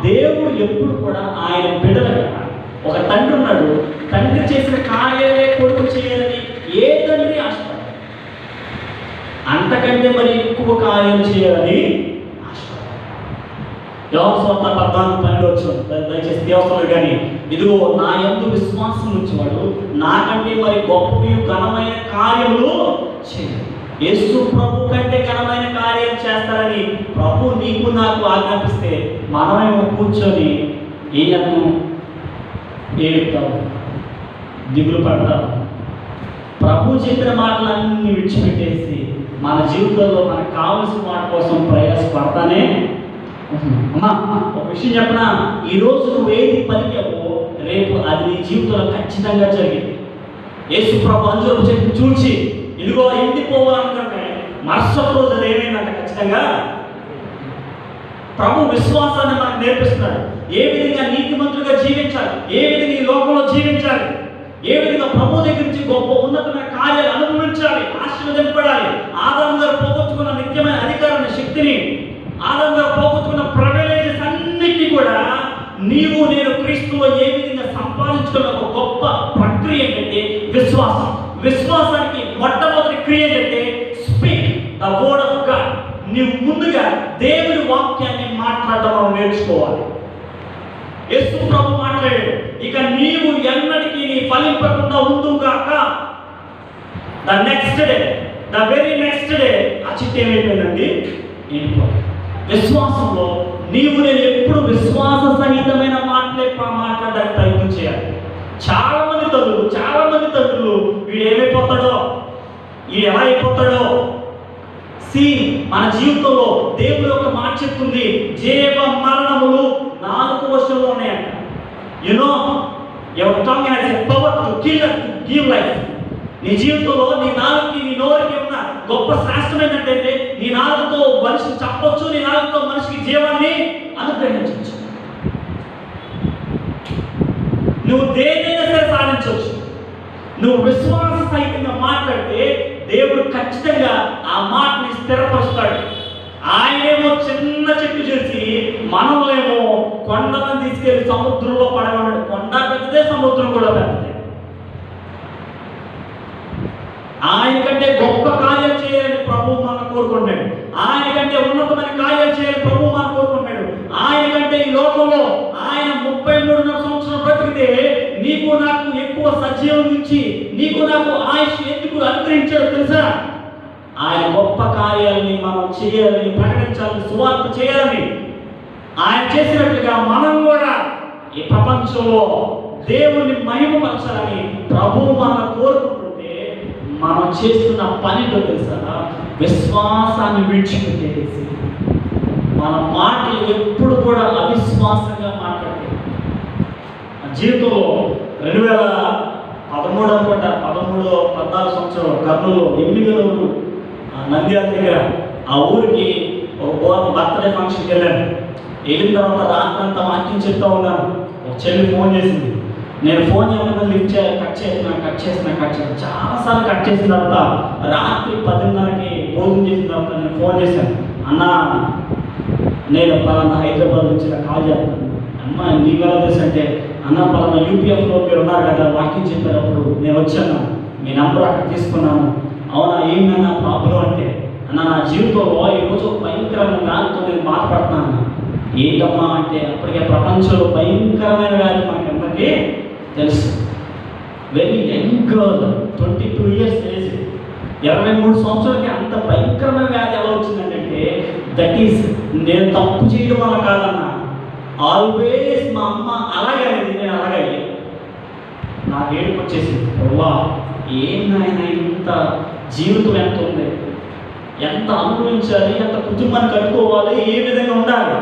దేవుడు ఎప్పుడు కూడా ఆయన బిడ్డలుగా, ఒక తండ్రి ఉన్నాడు, తండ్రి చేసిన కార్యాలే కొడుకు చేయాలని ఏ తండ్రి అంతకంటే మరి ఎక్కువ కార్యాలు చేయాలని యోహాను సువార్త 14:12 వచ్చింది. దయచేసి దేవస్థానం కానీ, ఇదిగో నా యందు విశ్వాసం ఉంచేవాడు నాకంటే మరి గొప్పవి ఘనమైన కార్యములు చేయాలి. యేసు ప్రభు కంటే ఘనమైన కార్యం చేస్తారని ప్రభు నీకు నాకు ఆజ్ఞాపిస్తే మనమేమో కూర్చొని ఏయను ఏడుతాం, దిగులు పడతాం. ప్రభు చెప్పిన మాటలన్నీ విడిచిపెట్టేసి మన జీవితంలో మనకు కావలసిన మాట కోసం ప్రయాసపడతానే. అమ్మా, ఒక విషయం చెప్పనా, ఈరోజు నువ్వు ఏది పలికావో రేపు అది నీ జీవితంలో ఖచ్చితంగా జరిగింది. యేసు ప్రభు అంజూరపు చెట్టు చూచి ఇదిగో ఎండిపోవాలనుకుంటే మరుసటి రోజు అది ఏమైందంటే ఖచ్చితంగా. ప్రభు విశ్వాసాన్ని మనకు నేర్పిస్తున్నాడు. ఏ విధంగా నీతిమంతులుగా జీవించాలి, ఏ విధంగా ఈ లోకంలో జీవించాలి, ఏ విధంగా ప్రభు దగ్గర నుంచి గొప్ప ఉన్నతమైన కార్యాలు అనుభవించాలి, ఆశీర్వదింపబడాలి. ఆదాము గారు పోగొట్టుకున్న నిత్యమైన అధికారాన్ని, శక్తిని, ఆదాము గారు పోగొట్టుకున్న ప్రివిలేజెస్ అన్నిటినీ కూడా నీవు నేను క్రీస్తులో ఏ విధంగా సంపాదించుకున్న ఒక గొప్ప ప్రక్రియ ఏంటంటే విశ్వాసం. విశ్వాసానికి మొట్టమొదటి క్రియ ఏంటంటే speak the word of God. నీవు ముందుగా దేవుని వాక్యాన్ని మాట్లాడడం మనం నేర్చుకోవాలి. యేసు ప్రభు మాట్లాడాడు, ఇక నీవు ఎన్నటికీ నీ ఫలింపకుండా ఉందుగాక. The next day, the very next day ఆ చిట్టు ఏమైపోయిందండి, ఎండిపోయింది. విశ్వాసంలో నీవు నేను ఎప్పుడు విశ్వాస సహితమైన మాట్లాడడానికి ప్రయత్నం చేయాలి. చాలా మంది తండ్రులు వీడు ఏమైపోతాడో, వీడు ఎలా అయిపోతాడో. మన జీవితంలో దేవుడు ఒక మాట చెప్తుంది, జీవ మరణములు 4 వశంలో ఉన్నాయంట. You know your tongue has a power to kill and to give life. నీ జీవితంలో నీ నాలుగుకి, నీ నోరుకి ఉన్న గొప్ప శాస్త్రం ఏంటంటే నీ నాలుగుతో మనిషిని చెప్పొచ్చు, నీ నాలుగుతో మనిషికి జీవాన్ని అనుగ్రహించవచ్చు. నువ్వు దేనైనా సరే సాధించవచ్చు. నువ్వు విశ్వాస సహితంగా మాట్లాడితే దేవుడు ఖచ్చితంగా ఆ మాటని స్థిరపరుస్తాడు. ఆయనేమో చిన్న చెట్టు చేసి మనమేమో కొండలను తీసుకెళ్లి సముద్రంలో పడమన్నాడు. కొండ పెద్దదే, సముద్రం కూడా పెద్దదే. ఆయన కంటే గొప్ప కార్యం చేయాలని ప్రభు మనం కోరుకుంటాడు. ఆయన కంటే ఉన్నతమైన కార్యాలు చేయాలని ప్రభు మనం కోరుకుంటాడు. ఆయన కంటే ఈ లోకంలో ఆయన 33.5 సంవత్సరాలు బ్రతికితే నీకు నాకు ఎక్కువ సజీవం నుంచి నీకు నాకు ఆయుష్ ఎందుకు అనుగ్రహించాడు తెలుసా? ఆయన గొప్ప కార్యాలని మనం చేయాలని, ప్రకటించాలని, సువార్త చేయాలని. ఆయన చేసినట్లుగా మనం కూడా ఈ ప్రపంచంలో దేవుని మహిమపరచాలని ప్రభువు మనం కోరుకుంటుంటే మనం చేస్తున్న పనిలో తెలుసా, విశ్వాసాన్ని విడిచిపెట్టేసి మన మాటలు ఎప్పుడు కూడా అవిశ్వాసంగా మాట్లాడే జీవితంలో 2013 అనుకుంటా, 14 సంవత్సరం కర్నూలు ఎమ్మిగనూరు నంద్యాల దగ్గర ఆ ఊరికి ఒక బర్త్డే ఫంక్షన్కి వెళ్ళాను. వెళ్ళిన తర్వాత రాత్రంతా వాక్యం చెప్తా ఉన్నాను. ఒక చెల్లి ఫోన్ చేసింది. నేను ఫోన్ ఏమైనా లిఫ్ట్ కట్ చేసిన చాలాసార్లు కట్ చేసిన తర్వాత రాత్రి 10:30కి భోజనం చేసిన తర్వాత నేను ఫోన్ చేశాను. అన్న, నేను పలానా హైదరాబాద్ నుంచి కాల్ చేస్తాను. అమ్మ నీకు ఎలా తెలుసు అంటే, అన్న పలానా యూపీఎఫ్లో మీరు ఉన్నారు కదా, వాక్యం చెప్పేటప్పుడు నేను వచ్చాను, మీ నంబర్ అక్కడ తీసుకున్నాను. అవునా, ఏంటన్నా ప్రాబ్లం అంటే, అన్న నా జీవితంలో ఈరోజు భయంకరమైన వ్యాధితో నేను బాధపడుతున్నాను. ఏంటమ్మా అంటే, అప్పటికే ప్రపంచంలో భయంకరమైన వ్యాధి మనకందరికీ తెలుసు. Very young girl, 22 years age, 23 సంవత్సరాలకి అంత భయంకరమైన వ్యాధి ఎలా వచ్చిందంటే, దట్ ఈస్ నేను తప్పు చేయడం వల్ల కాదన్న, ఆల్వేస్ మా అమ్మ అలాగే అనేది, నేను అలాగే నాకు ఏడుపు వచ్చేసింది. అవ్వా ఏం నాయన, ఇంత జీవితం ఎంత ఉంది, ఎంత అనుభవించాలి, ఎంత కుటుంబాన్ని కట్టుకోవాలి, ఏ విధంగా ఉండాలి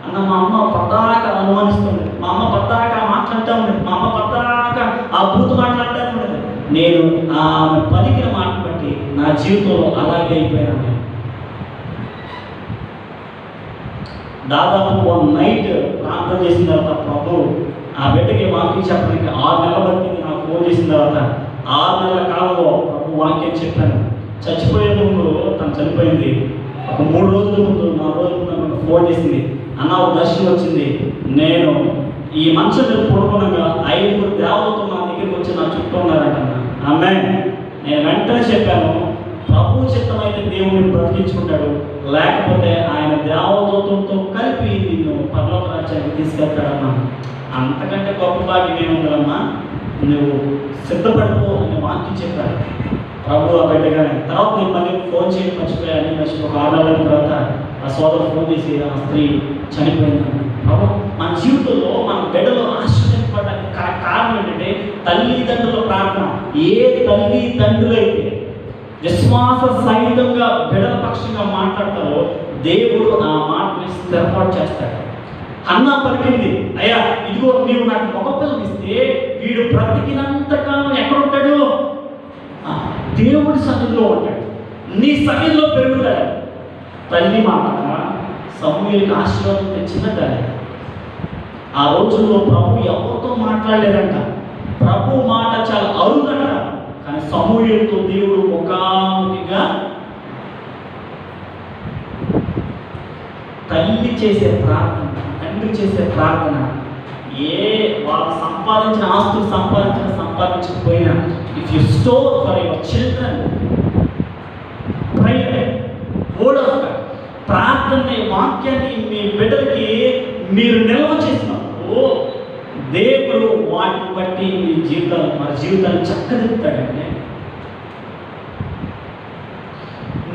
అన్న మా అమ్మ పద్దాక అనుమానిస్తుంది. మా అమ్మ పద్దాక మాట్లాడుతూ ఉండేది. మా అమ్మ పద్దాక ఆ బూతు మాట్లాడుతూ ఉండేది. నేను ఆమె పలికిన మాట బట్టి నా జీవితంలో అలాగే అయిపోయాను. దాదాపు 1 నైట్ ప్రార్థన చేసిన తర్వాత ప్రభు ఆ బిడ్డకి వాక్యం చెప్పడానికి 6 నెలల బట్టి నాకు ఫోన్ చేసిన తర్వాత 6 నెలల కాలంలో ప్రభు వాక్యం చెప్పాను. చచ్చిపోయే ముందు తను చనిపోయింది. ఒక 3 రోజుల ముందు 4 రోజుల ముందు నాకు ఫోన్ చేసింది. అన్న ఒక దర్శనం వచ్చింది, నేను ఈ మంచం మీద పడుకున్నాగా 5 దేవతలు నా దగ్గరికి వచ్చి నా చుట్టూ ఉన్నారంట. ఆమె నేను వెంటనే చెప్పాను, ప్రభు చిత్తమైతే దేవుడిని బ్రతికించుకుంటాడు, లేకపోతే ఆయన దేవదూతలతో కలిపి నిన్ను పరలోక రాజ్యానికి తీసుకెళ్తాడమ్మా. అంతకంటే గొప్ప భాగ్యం ఏముందమ్మా, నువ్వు సిద్ధపడిపో అని వాక్యం చెప్పాడు ప్రభు ఆ బిడ్డగానే. తర్వాత నేను మళ్ళీ ఫోన్ చేయడం మర్చిపోయాను. ఒక 6 నెలల తర్వాత ఆ సోదరు ఫోన్ చేసి ఆ స్త్రీ చనిపోయిందన్న. ప్రభు మన జీవితంలో మన బిడ్డలో ఆశ్చర్యపడడానికి కారణం ఏంటంటే తల్లిదండ్రుల ప్రార్థన. ఏ తల్లిదండ్రులైతే విశ్వాస సహితంగా బిడ్డల పక్షంగా మాట్లాడతారో దేవుడు ఆ మాటని స్థిరపాటు చేస్తాడు. అన్న పలికింది, అయ్యా ఇదిగో నీవు నాకు మగపిల్లని ఇస్తే వీడు బ్రతికినంతకాలం ఎక్కడ ఉంటాడు? దేవుడి సన్నిధిలో ఉంటాడు, నీ సన్నిధిలో పెరుగుతాడు. తల్లి మాట సమూయేలుకి ఆశీర్వాదం తెచ్చిన తల్లి. ఆ రోజుల్లో ప్రభు ఎవరితో మాట్లాడలేదంట. ప్రభు మాట చాలా అరుదంట. కానీ సమూయేలుతో దేవుడు ముఖాముఖిగా తల్లి చేసే ప్రార్థన, తండ్రి చేసే ప్రార్థన, ఏ వాళ్ళు సంపాదించిన ఆస్తులు సంపాదించకపోయినా, if you store for your children prayer, word of God, ప్రార్థన వాక్యాన్ని మీ బిడ్డలకి మీరు నిల్వ చేసినప్పుడు దేవుడు వాటిని బట్టి మీ జీవితాన్ని చక్కదిద్దుతాడండి.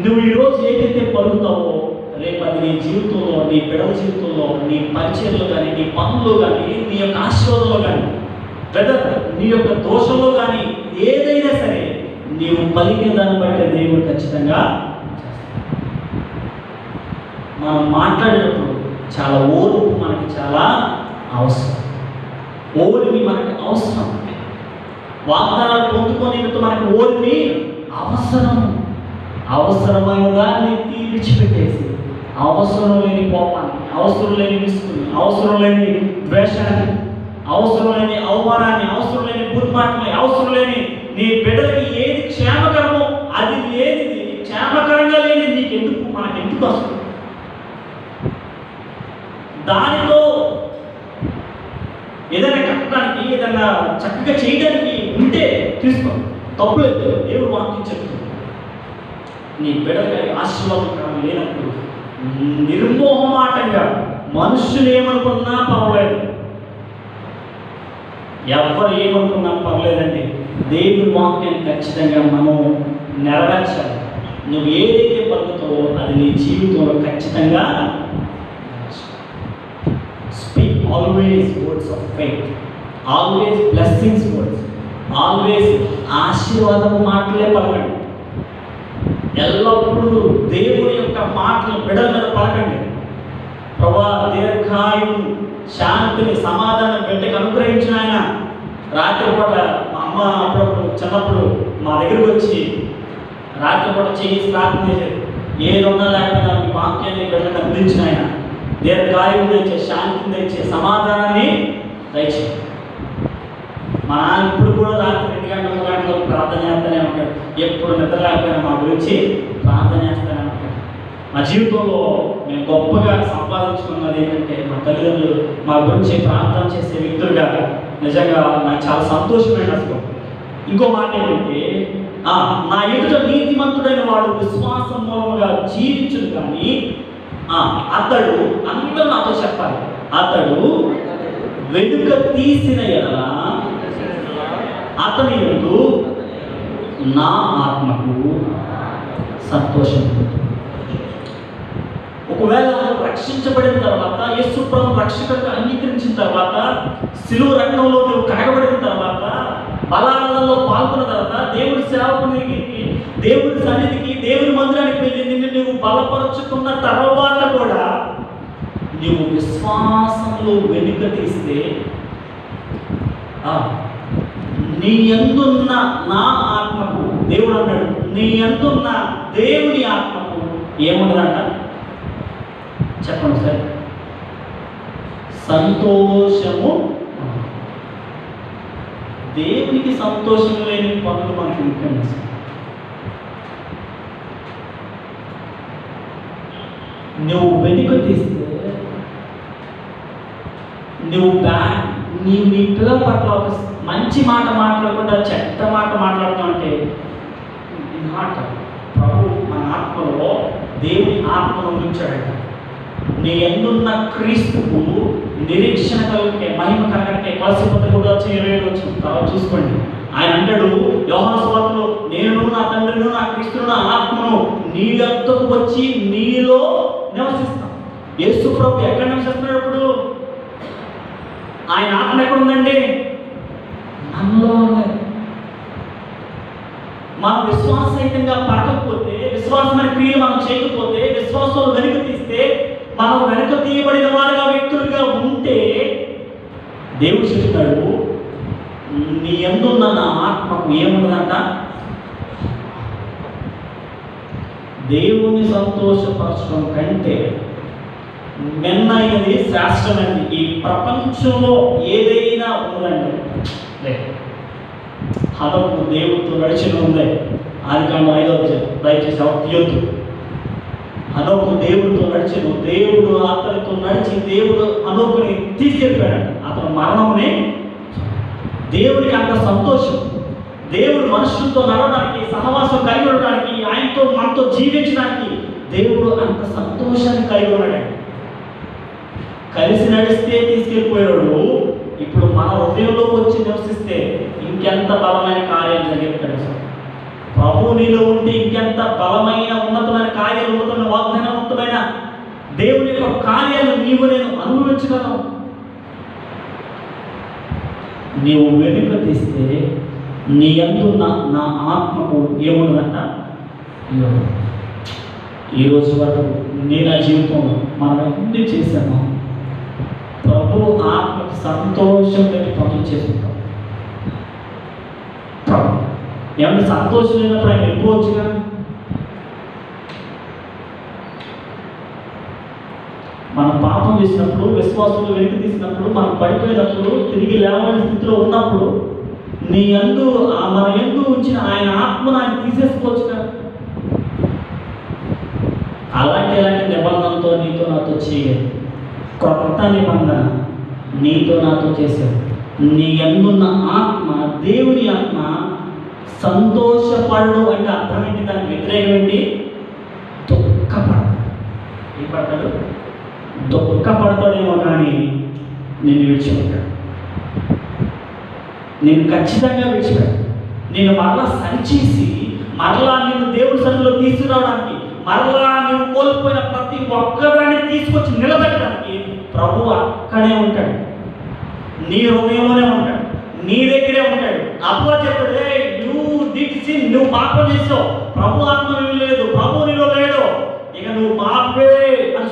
నువ్వు ఈరోజు ఏదైతే పలుకుతావో రేపు అది నీ జీవితంలో, నీ బిడ్డల జీవితంలో, నీ పరిచయంలో కానీ, నీ పనుల్లో కానీ, నీ యొక్క ఆశీర్వాదంలో కానీ, బ్రదర్ నీ యొక్క దోషంలో కానీ ఏదైనా సరే నీవు పలికే దాన్ని బట్టి దేవుడు ఖచ్చితంగా. మనం మాట్లాడేటప్పుడు చాలా ఓర్పు మనకి చాలా అవసరం. ఓర్మి మనకి అవసరం. వాగ్దానాలు పొందుకొని మనకి ఓర్మి అవసరం. అవసరమైన దాన్ని విడిచిపెట్టేసి అవసరం లేని కోపాన్ని, అవసరం లేని విసుగుని, అవసరం లేని ద్వేషాన్ని, అవసరం లేని అవమానాన్ని, అవసరం లేని బుద్ధిమాటని, అవసరం లేని నీ బిడ్డలకి ఏది క్షేమకరమో అది లేనిది, క్షేమకరంగా లేని నీకెందుకు, మనకెందుకు వస్తుంది? దానితో ఏదైనా కట్టడానికి, ఏదైనా చక్కగా చేయడానికి ఉంటే తీసుకో, తప్పులేదు. దేవుడు వాక్యం చెప్తుంది. నీ బిడ్డలకి ఆశీర్వాదకరం లేనప్పుడు నిర్మోహమాటంగా మనుషులు ఏమనుకున్నా పర్వాలేదు, ఎవరు ఏమనుకున్నా పర్లేదండి, దేవుడి వాక్యాన్ని ఖచ్చితంగా మనం నెరవేర్చాలి. నువ్వు ఏదైతే పలుకుతావో అది నీ జీవితంలో ఖచ్చితంగా. Speak always words of faith, always blessings words, always ఆశీర్వాదం మాటలే పలకండి. ఎల్లప్పుడూ దేవుని యొక్క మాటలు బిడ్డల మీద పలకండి. ప్రభా దీర్ఘాయువు, శాంతిని, సమాధానం బిడ్డకి అనుగ్రహించిన ఆయన. రాత్రిపూట మా అమ్మ అప్పుడప్పుడు చిన్నప్పుడు మా దగ్గరికి వచ్చి రాత్రిపూట చేసి ప్రార్థన చేసేది. ఏదున్నా లేకపోయినా మీ వాక్యాన్ని బిడ్డలకు అందించిన ఆయన. దీర్ఘాయువు తెచ్చే, శాంతిని తెచ్చే, సమాధానాన్ని దయచే. మా నాన్న ఇప్పుడు కూడా రాత్రి 2 గంటల 3 గంటలకు ప్రార్థన చేస్తూనే ఉంటాడు. ఎప్పుడు నిద్ర లేకపోయినా మా గురించి ప్రార్థన చేస్తూనే ఉంటాడు. మా జీవితంలో మేము గొప్పగా సంపాదించుకున్నది ఏంటంటే మా తల్లిదండ్రులు మా గురించి ప్రార్థన చేసే వ్యక్తులుగా. నిజంగా నాకు చాలా సంతోషమైన అసలు. ఇంకో మాట ఏంటంటే, నా ఎదుట నీతిమంతుడైన వాడు విశ్వాసం మూలముగా జీవించును కానీ అతడు, అందరూ నాతో చెప్పాలి, అతడు వెనుక తీసిన ఎడల అతని యందు నా ఆత్మకు సంతోషం. ఒకవేళ రక్షించబడిన తర్వాత, యేసు ప్రభువును రక్షకుడిగా అంగీకరించిన తర్వాత, శిలువ రక్తంలో నువ్వు కడగబడిన తర్వాత, బలాలలో పాల్గొన్న తర్వాత, దేవుడి సేవకునికి, దేవుడి సన్నిధికి, దేవుడి మందిరానికి వెళ్ళి నిన్ను నువ్వు బలపరుచుకున్న తర్వాత కూడా నువ్వు విశ్వాసంలో వెనుక తీస్తే నీ యందున్న నా ఆత్మకు, దేవుడు అన్నాడు, నీ యందున్న దేవుని ఆత్మకు ఏముండదంట చెప్పండి సార్? సంతోషము. దేవునికి సంతోషం లేని పనులు మనకి ముఖ్యం. నువ్వు వెనుక తీస్తే, నీవు నీ పిల్లల పట్ల ఒక మంచి మాట మాట్లాడకుండా చెడ్డ మాట మాట్లాడతావు అంటే ప్రభు మన ఆత్మలో దేవుని ఆత్మను ఉంచాడు. నీ ఎందున్న క్రీస్తుకు నిరీక్షణ కలిగే మహిమ కలగటే కొలసిపత్రి కూడా చేయవచ్చు. తర్వాత చూసుకోండి, ఆయన అంటాడు యోహాను సువార్తలో, నేను నా తండ్రిను నా క్రీస్తును నా ఆత్మను నీ యొద్దకు వచ్చి నీలో నివసిస్తాను. యేసు ప్రభు ఎక్కడ నివసిస్తున్నాడు? ఇప్పుడు ఆయన ఆత్మ ఎక్కడ ఉందండి? మనలో ఉంది. మనం విశ్వాసరహితంగా పడకపోతే, విశ్వాసమైన క్రియలు మనం చేయకపోతే, విశ్వాసంలో వెనుక తీస్తే, మనం వెనుక తీయబడిన వారుగా వ్యక్తులుగా ఉంటే, దేవుడు చెప్తాడు నీ యందున్న నా ఆత్మకు ఏముందంట? దేవుని సంతోషపరచడం కంటే మెన్నైనది శాస్త్రమైనది ఈ ప్రపంచంలో ఏదైనా ఉందండి. హనోకు దేవుడితో నడిచిన ఉంది. ఆదికాండం 5వ అధ్యాయం, దయచేసి తీయొద్దు. హనోకు దేవుడితో నడిచిన, దేవుడు అతనితో నడిచి దేవుడు హనోకుని తీసుకెళ్ళిపోయాడు. అతను మరణంని, దేవుడికి అంత సంతోషం. దేవుడు మనుషులతో నడవడానికి, సహవాసం కలిగి ఉండడానికి, ఆయనతో మనతో జీవించడానికి దేవుడు అంత సంతోషాన్ని కలిగి ఉన్నాడు. కలిసి నడిస్తే తీసుకెళ్ళిపోయాడు. ఇప్పుడు మన హృదయంలోకి వచ్చి నివసిస్తే ఇంకెంత బలమైన కార్యం జరిగేది. ప్రభు నీలో ఉంటే ఇంకెంత బలమైన ఉన్నతమైన కార్యాలు, ఉన్నతమైన వాగ్దానవంతమైన దేవుని యొక్క కార్యాలు నీవు నేను అనుభవించగలను. నీవు వెనుక తీస్తే నీ యందున్న నా ఆత్మకు ఏముండదంట? ఈరోజు వరకు నేను ఆ జీవితంలో మనం ఎన్ని చేశామో ప్రభు ఆత్మకు సంతోషం లేని పనులు చేసుకుంటాం. ఏమన్నా సంతోషం లేనప్పుడు ఆయన వెళ్ళిపోవచ్చుగా. మనం పాపం చేసినప్పుడు, విశ్వాసంలో వెనక్కి తీసినప్పుడు, మనం పడిపోయినప్పుడు, తిరిగి లేవని స్థితిలో ఉన్నప్పుడు నీ యందు మన యందు ఉంచిన ఆయన ఆత్మను ఆయన తీసేసుకోవచ్చుగా. అలాంటి నిబంధనతో నీతో నాతో చేయలేదు. కొత్త నిబంధన నీతో నాతో చేశాడు. నీ యందున్న ఆత్మ, దేవుని ఆత్మ సంతోషపడడం అంటే అర్థం ఏంటి? దానికి వ్యతిరేకం ఏంటి? దుఃఖపడతాడు. ఏం పడతాడు? దుఃఖపడతాడేమో కానీ నేను విడిచిపెట్టాడు. నేను ఖచ్చితంగా విడిచిపెట్టాను. నేను మరలా సరిచేసి మరలా నేను దేవుడి సన్నిధిలో తీసుకురావడానికి, మరలా నువ్వు కోల్పోయిన ప్రతి ఒక్కదాన్ని తీసుకొచ్చి నిలబెట్టడానికి ప్రభు అక్కడే ఉంటాడు. నీ హృదయంలోనే ఉంటాడు, నీ దగ్గరే ఉంటాడు. అప్పుడు చెప్తాడు, నువ్వు పాపం చేసావు, ప్రభు ఆత్మ లేదు, ప్రభు నీలో లేడు, ఇక నువ్వు పాపే అని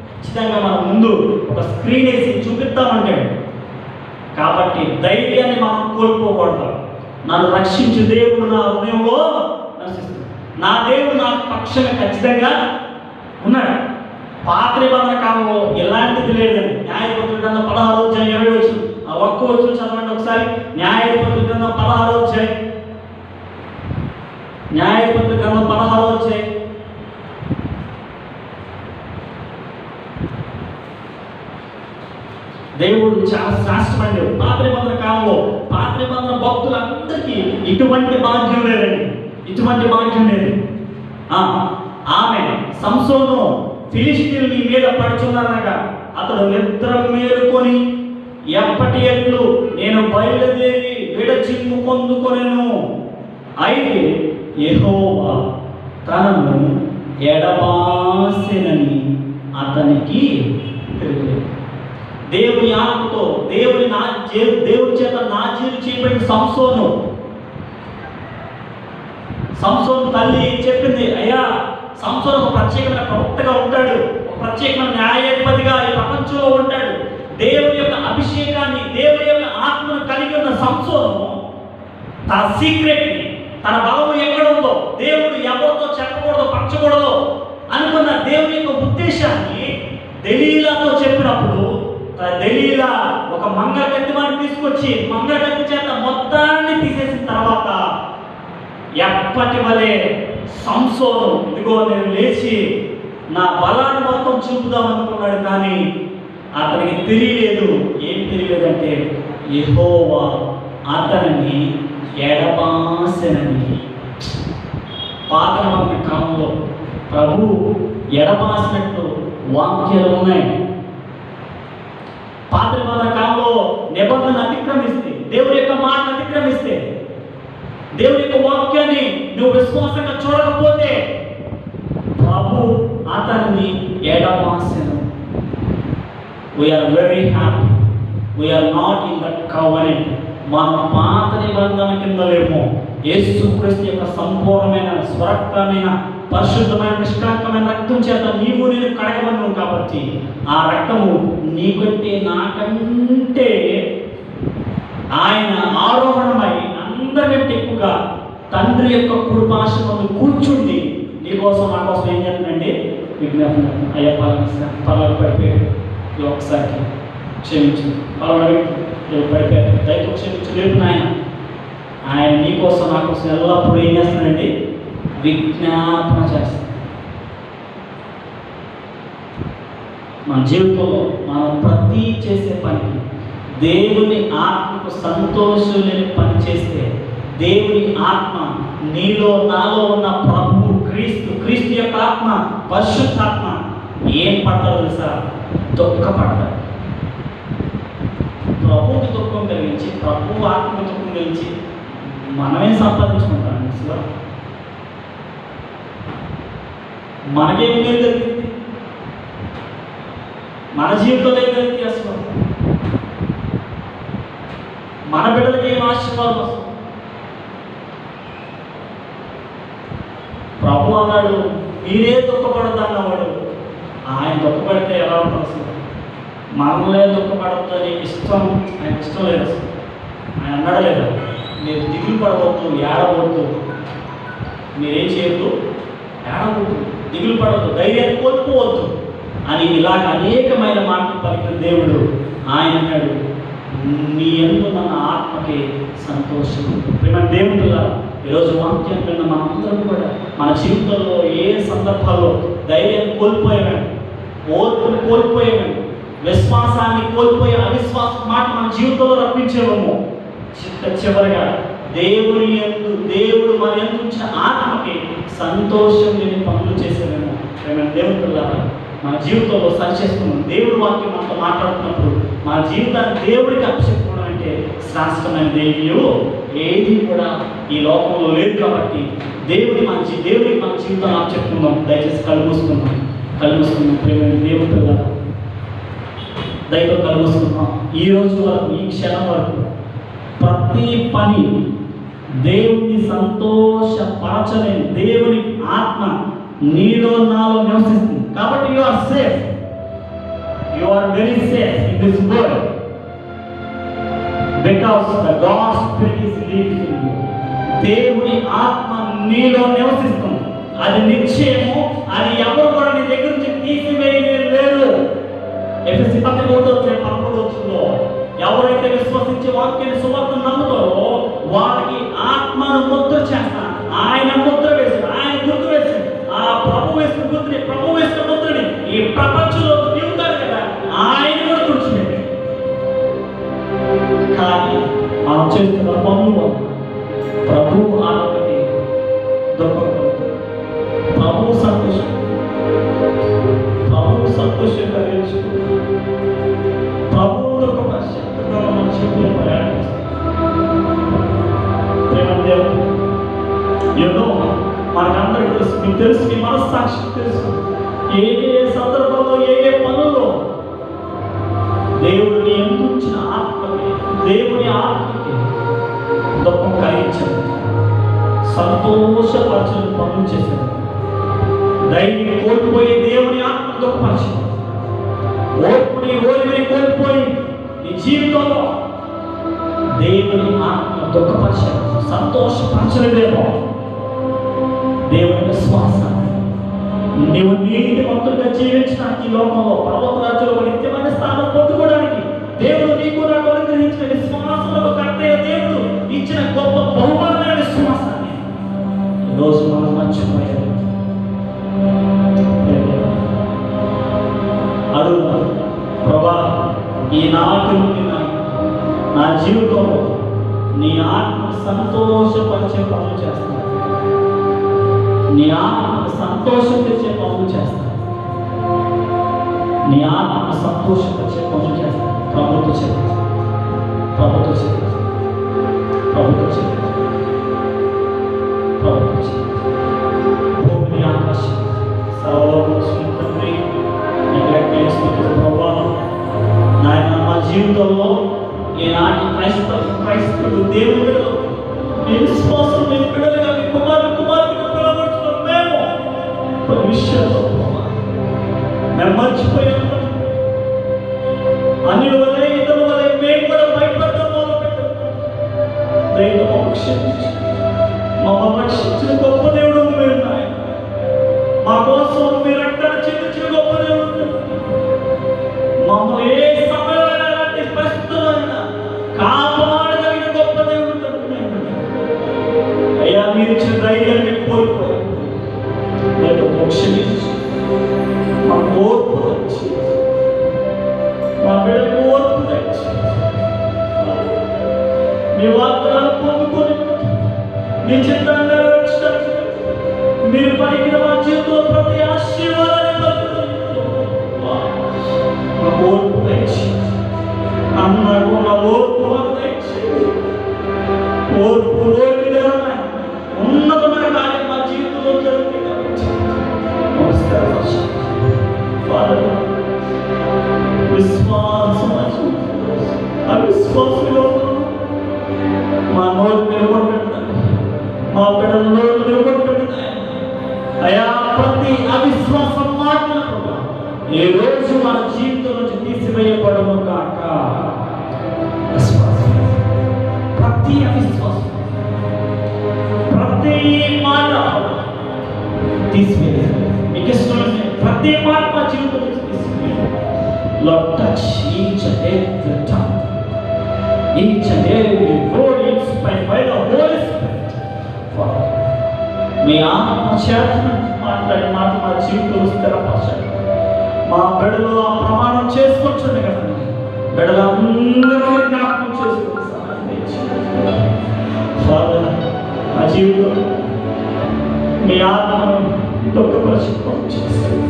ఖచ్చితంగా మన ముందు ఒక స్క్రీన్ వేసి చూపిస్తామంటాడు. కాబట్టి ధైర్యాన్ని మనం కోల్పోకూడదు. నన్ను రక్షించు దేవుడు నా హృదయంలో నశిస్తాడు. నా దేవుడు నా పక్షంగా ఖచ్చితంగా ఉన్నాడు. పాత నిబంధన కాలంలో ఎలాంటిది లేదండి. న్యాయపత్రుల గ్రంథం 16వ అధ్యాయం 20 వచనం, ఆ ఒక్క వచనం చదవండి ఒకసారి. న్యాయపత్రుల గ్రంథం 16వ అధ్యాయం, న్యాయపత్రుల గ్రంథం 16వ అధ్యాయం. దేవుడు చాలా శ్రేష్టమైన పాత నిబంధన కాలంలో పాత నిబంధన భక్తులందరికీ ఇటువంటి భాగ్యం లేదండి, ఇటువంటి భాగ్యం లేదు. ఆమె సంసోను ఫిలిష్తీయులు నీ మీద పడుచున్నారనగా అతడు నిద్ర మేలుకొని ఎప్పటి ఎట్లు నేను బయలుదేరి విడచిమ్ము పొందుకొనెను. అయితే యెహోవా తనను ఎడబాసెనని అతనికి తెలియదు. దేవుని ఆత్మతో దేవుని చేత నాజీరు చేయబడిన సంసోను తల్లి చెప్పింది, అయ్యా సంసోను ఒక ప్రత్యేకమైన ప్రవక్తగా ఉంటాడు, ఒక ప్రత్యేకమైన న్యాయాధిపతిగా ఈ ప్రపంచంలో ఉంటాడు. దేవుని యొక్క అభిషేకాన్ని, దేవుని యొక్క ఆత్మను కలిగి ఉన్న సంసోను తన సీక్రెట్ని, తన బలము ఎక్కడ ఉందో, దేవుడు ఎవరితో చెప్పకూడదు, పంచకూడదు అనుకున్న దేవుని యొక్క ఉద్దేశాన్ని దెలీలాతో చెప్పినప్పుడు, దెలీలా ఒక మంగళగత్తి వాడిని తీసుకొచ్చి మంగళగత్తి చేత మొత్తాన్ని తీసేసిన తర్వాత ఎప్పటి వలె సంసోను ఇదిగో నేను లేచి నా బలాన్ని మొత్తం చూపుదాం అనుకున్నాడు. కానీ అతనికి తెలియలేదు. ఏం తెలియలేదంటే యెహోవా అతనిని ఎడబాసెనని. పాత నిబంధన కాలంలో ప్రభు ఎడబాసినట్టు వాక్యాలు ఉన్నాయి. పాత నిబంధన కాలంలో నిబంధన అతిక్రమిస్తే, దేవుడి యొక్క మాటను అతిక్రమిస్తే, దేవుడి యొక్క వాక్యాన్ని నువ్వు విశ్వాసంగా చూడకపోతే ప్రభు అతన్ని ఎడబాసెను. We're very happy, we're not in that covenant. మనం పాత నిబంధన కింద లేము. యేసుక్రీస్తు యొక్క సంపూర్ణమైన స్వరక్తమైన పరిశుద్ధమైన నిష్కలంకమైన రక్తం చేత నీవు నేను కడగబడినావు కాబట్టి ఆ రక్తము నీకంటే నాకంటే ఆయన ఆరోహణమై అందరికంటే ఎక్కువగా తండ్రి యొక్క కుడిపార్శ్వమున కూర్చుండి నీకోసం నా కోసం ఏం చేస్తుందండి విజ్ఞాపన. అయ్యా పలానా పడిపోయాడు, ఒకసారి క్షమించు, పలానా పడిపోయాడు, దయతో క్షమించు లేదు నాయన. ఆయన నీకోసం నా కోసం ఎల్లప్పుడూ ఏం చేస్తున్నాడండి విజ్ఞాపన చేస్తాడు. మన జీవితంలో మనం ప్రతి చేసే పనికి దేవుని ఆత్మకు సంతోషం లేని పని చేస్తే దేవుని ఆత్మ నీలో నాలో ఉన్న ప్రభువు క్రీస్తు యొక్క ఆత్మ పరిశుద్ధాత్మ ఏం పడతారో తెలుసా? దుఃఖపడతారు. ప్రభువుకి దుఃఖం కలిగించి, ప్రభువు ఆత్మకు దుఃఖం కలిగించి మనమే సంపాదించుకుంటాం. అసలు మనకేమి మేలు జరిగింది? మన జీవితంలో ఏం జరిగింది? అసలు మన బిడ్డలకి ఏం ఆశీర్వాదం వస్తుంది? ప్రభు అన్నాడు మీరే దుఃఖపడద్దు అన్నవాడు. ఆయన దుఃఖపడితే ఎలా ఉంటుంది? అసలు మనలే దుఃఖపడద్దని ఇష్టం, ఆయన ఇష్టం లేదు. అసలు ఆయన అన్నాడు లేదా, మీరు దిగులు పడవద్దు, ఏడవద్దు, మీరేం చేయొద్దు, ఏడవద్దు, దిగులు పడవద్దు, ధైర్యాన్ని కోల్పోవద్దు అని ఇలాగ అనేకమైన మాటలు పలికిన దేవుడు ఆయన అన్నాడు నీ యందు మన ఆత్మకి సంతోషం. ప్రేమ దేవుడులా ఈరోజు వాక్యం విన్న మనందరం కూడా మన జీవితంలో ఏ సందర్భాల్లో ధైర్యాన్ని కోల్పోయామని, ఓర్పుని కోల్పోయామని, విశ్వాసాన్ని కోల్పోయే అవిశ్వాస మాట మన జీవితంలో రప్పించేమో చివరిగా దేవుడు మన యందు ఉంచిన ఆత్మకి సంతోషం లేని పనులు చేసేవేమో. ప్రేమ దేవుడులా మన జీవితంలో సరిచేసుకున్నాం. దేవుడు వాక్యం మనతో మాట్లాడుతున్నప్పుడు మన జీవితాన్ని దేవుడికి అప్పచెప్పుకోవడం అంటే శ్రేష్టమైన దేవియో ఏది కూడా ఈ లోకంలో లేదు. కాబట్టి దేవుడికి మన జీవితాన్ని అప్పచెప్పుకుందాం. దయచేసి కళ్ళు మూసుకుందాం. ప్రేమ దేవుడు దయతో కళ్ళు మూసుకుందాం. ఈ రోజు వరకు, ఈ క్షణం వరకు ప్రతి పని దేవుని సంతోషపరచలేని దేవుని ఆత్మ నీలో నాలో నివసిస్తుంది. కాబట్టి you are safe, you are very safe in this world because the God spirit is living in you. దేవుని ఆత్మ నీలో నివసిస్తుంది. అది నిశ్చయము. అది ఎవరు కూడా నీ దగ్గర నుంచి తీసివేయలేరు. ఎఫెసీ పత్రిక 1:13 ఎవరైతే విశ్వసించే వాక్యాన్ని సువార్తను నమ్ముతారో వారికి ఆత్మను ముద్ర చేస్తాను. ఆయన ముద్ర వేశాడు, ఆయన గుర్తు వేశాడు. ఆ ప్రభు వేసిన గుర్తుని, ప్రభు వేసిన ముద్రని ఈ ప్రపంచంలో తిరుగుతారు కదా, ఆయన కూడా కూర్చున్నాడు. కానీ మనం చేస్తున్న పనులు ప్రభు ఆత్మకి దుఃఖం, ప్రభు సంతోషం కలిగించు, ప్రభు దుఃఖపరిచేట్టుగా మన జీవితంలో ప్రయాణిస్తాం. మనకందరికీ తెలుసు, మీకు తెలుసు, మీ మనస్సాక్షికి తెలుసు ఏ సందర్భంలో ఏ పనుల్లో దేవుడిని ఎందుకు ఆత్మకి, దేవుని ఆత్మకి దుఃఖం కలిగించాడు, సంతోషపరచని పనులు చేశాడు. ధైర్యం కోల్పోయి దేవుని ఆత్మ దుఃఖపరిచాడు. ఓర్పుని ఓర్మిని కోల్పోయి నీ జీవితంలో దేవుని ఆత్మ దుఃఖపరిచాడు, సంతోషపరచలేదేమో. దేవుని విశ్వాసం నీవు నీతిమంతుడిగా జీవించడానికి ఈ లోకంలో పర్వతరాజులు నిత్యమైన స్థానం పొందుకోవడానికి దేవుడు నీకు నాకు అనుగ్రహించిన విశ్వాసంలో కట్టే దేవుడు ఇచ్చిన గొప్ప బహుమానమైన విశ్వాసాన్ని ఈరోజు మనం మర్చిపోయాము. అడుగు ప్రభా, ఈనాటి నుండి నా జీవితంలో నీ ఆత్మ సంతోషపరిచే పనులు చేస్తాను. నీ ఆత్మను సంతోషం తెచ్చే పనులు చేస్తాను. నీ ఆత్మ సంతోషపరిచే పనులు చేస్తాను. ప్రభుత్వ చెప్పు, ప్రభుత్వ చెప్పు, ప్రభుత్వ చెప్పు, ప్రభుత్వ చెప్పు. భూమిని ఆకాశం సర్వోన్నతుని నీకు ప్రభావం నాయన మా జీవితంలో ఈనాటి క్రైస్తవుడు దేవుడు మీ విశ్వాసం మీ బిడ్డలుగా మీ కుమారుడిగా పిలవబడుతున్నాం. మేము కొన్ని విషయాల్లో మేము మర్చిపోయాము. అన్ని వలె ఇతరుల వలె మేము కూడా భయపడడం మొదలుపెట్టాము. దైవం క్షమించి మమ్మల్ని రక్షించిన గొప్ప దేవుడు మీరు నాయన. మా కోసం మీరు రక్తాన్ని చెందించిన గొప్ప దేవుడు. మమ్మల్ని ఏ సమయంలో ఎలాంటి పరిస్థితుల్లో కాపాడగలిగిన గొప్ప దేవుడు. అయ్యా మీరు ఇచ్చిన ధైర్యాన్ని కోల్పోయారు. క్షమించి మా ఓర్పు వచ్చి మా బిడ్డలకు ఓర్పు తెచ్చి మీ వాగ్దానాలు పొందుకొని మీ చిత్తాన్ని నెరవేర్చడానికి మీరు పలికిన మా జీవితంలో ప్రతి ఆశీర్వాదాన్ని మా ఓర్పు తెచ్చి అన్నకు మా ఓర్పు తెచ్చి ఓర్పు ఉన్నతమైన కార్యం మా జీవితంలో జరుగుతుంది. అవిశ్వాసంలో మా నోరు నిలబడుతుంది, మా బిడ్డల నోరు నిలబడుతుంది. అయా ప్రతి అవిశ్వాసం మాటలు ఏ రోజు మన జీవితం నుంచి తీసివేయబడము కాక. ప్రతి అవిశ్వాసం ప్రతి మాట తీసివేయాలి. మీకు ఇష్టమైన ప్రతి మాట మా జీవితం Lord, touch each and every tongue, each and every word inspired by the Holy Spirit. Father, మీ ఆత్మ చేతను మాట్లాడి మాట మా జీవితంలో స్థిరపరచండి. మా బిడ్డలు ఆ ప్రమాణం చేసుకొచ్చండి కదా. బిడ్డలందరూ జ్ఞాపకం చేసుకుని ఫాదర్ మా జీవితంలో మీ ఆత్మను దుఃఖపరచుకోవడం చేస్తాను.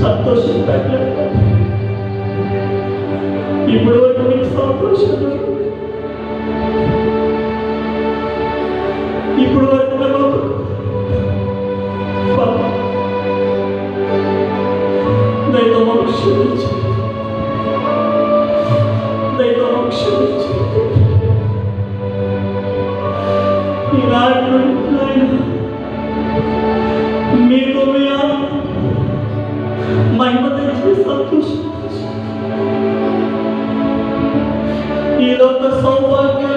సంతోషం పెట్టలేదు. ఇప్పుడు వరకు మీకు సంతోషం, ఇప్పుడు వరకు దైవం క్షమించి దైవం క్షమించి ఈనాడు మీతో మీ మహిమ తెచ్చి సంతోషం ఈ లోక సౌభాగ్యం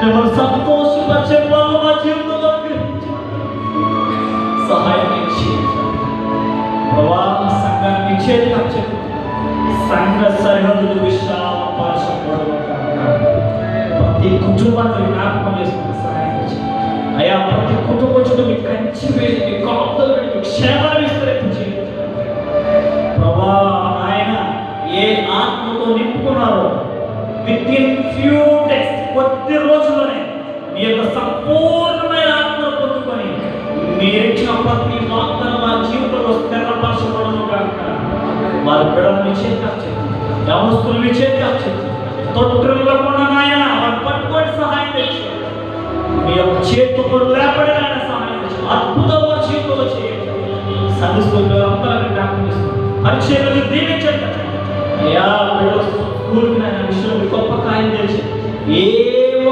మిమ్మల్ని సంతోషపరిచే వాళ్ళు మా జీవితంలో సహాయం ప్రభా. సంఘాన్ని చేతి సంఘ సరిహద్దులు విశాలపరచబడు. ప్రతి కుటుంబాన్ని జ్ఞాపకం చేసుకుని సహాయం చేయండి అయ్యా. ప్రతి కుటుంబం చుట్టూ మీకు కంచి వేసి మీ కాపుదలు పెట్టి మీకు క్షేమాన్ని విస్తరింపచేయండి ప్రభా. ఆయన ఏ ఆత్మతో నింపుకున్నారో విత్ ఇన్ ఫ్యూ డేస్, కొద్ది రోజుల్లోనే మీ యొక్క సంపూర్ణమైన ఆత్మను పొందుకొని మీరు ఇచ్చిన ప్రతి వాగ్దానం మా జీవితంలో స్థిరపరచబడను కాక. వారి బిడ్డలు మీ చేతి యవనస్తులు మీ చేతి తొట్టుల్లో కూడా నాయన వారు పట్టుకొని సహాయం తెచ్చు. మీ యొక్క చేతితో లేపడి ఆయన సహాయం తెచ్చు. అద్భుతం వారి జీవితంలో చేయండి. సంధిస్తులు అందరూ జ్ఞాపకం చేస్తుంది. పరిచయాలు దీవించండి అయ్యా. బిడ్డలు స్కూల్కి నాయన విషయంలో గొప్ప కార్యం తెలిసి ఏ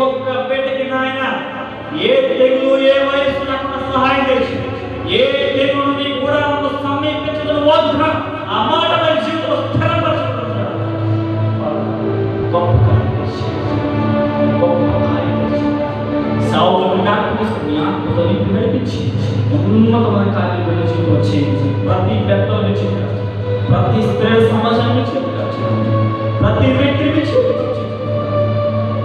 ఒక్క బిడ్డకి నాయన ఏ తెగులు ఏ వయసు సహాయం తెలిసి ఏ తెగులు నీ కూడా సమీపించడం వద్ద ఆ మాట వారి జీవితంలో స్థిరపరచుకుంటున్నాడు. గొప్ప కార్యం చేసి సావులను జ్ఞాపకం ఆత్మతో నింపి నడిపించి ఉన్నతమైన కార్యాలు జీవితంలో చేయించి ప్రతి పెద్దలు చెప్పారు, ప్రతి స్త్రీ సమాజాన్ని చెప్పారు, ప్రతి వ్యక్తిని చెప్పారు.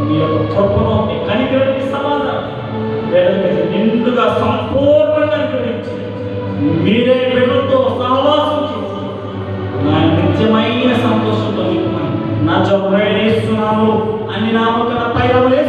మీ యొక్క కృపను మీ కనికరాన్ని సమాధానం వేదన నిండుగా సంపూర్ణంగా అనుగ్రహించి మీరే బిడ్డలతో సహవాసం చేసి యేసు నామములో అన్ని నామముల కన్నా పైన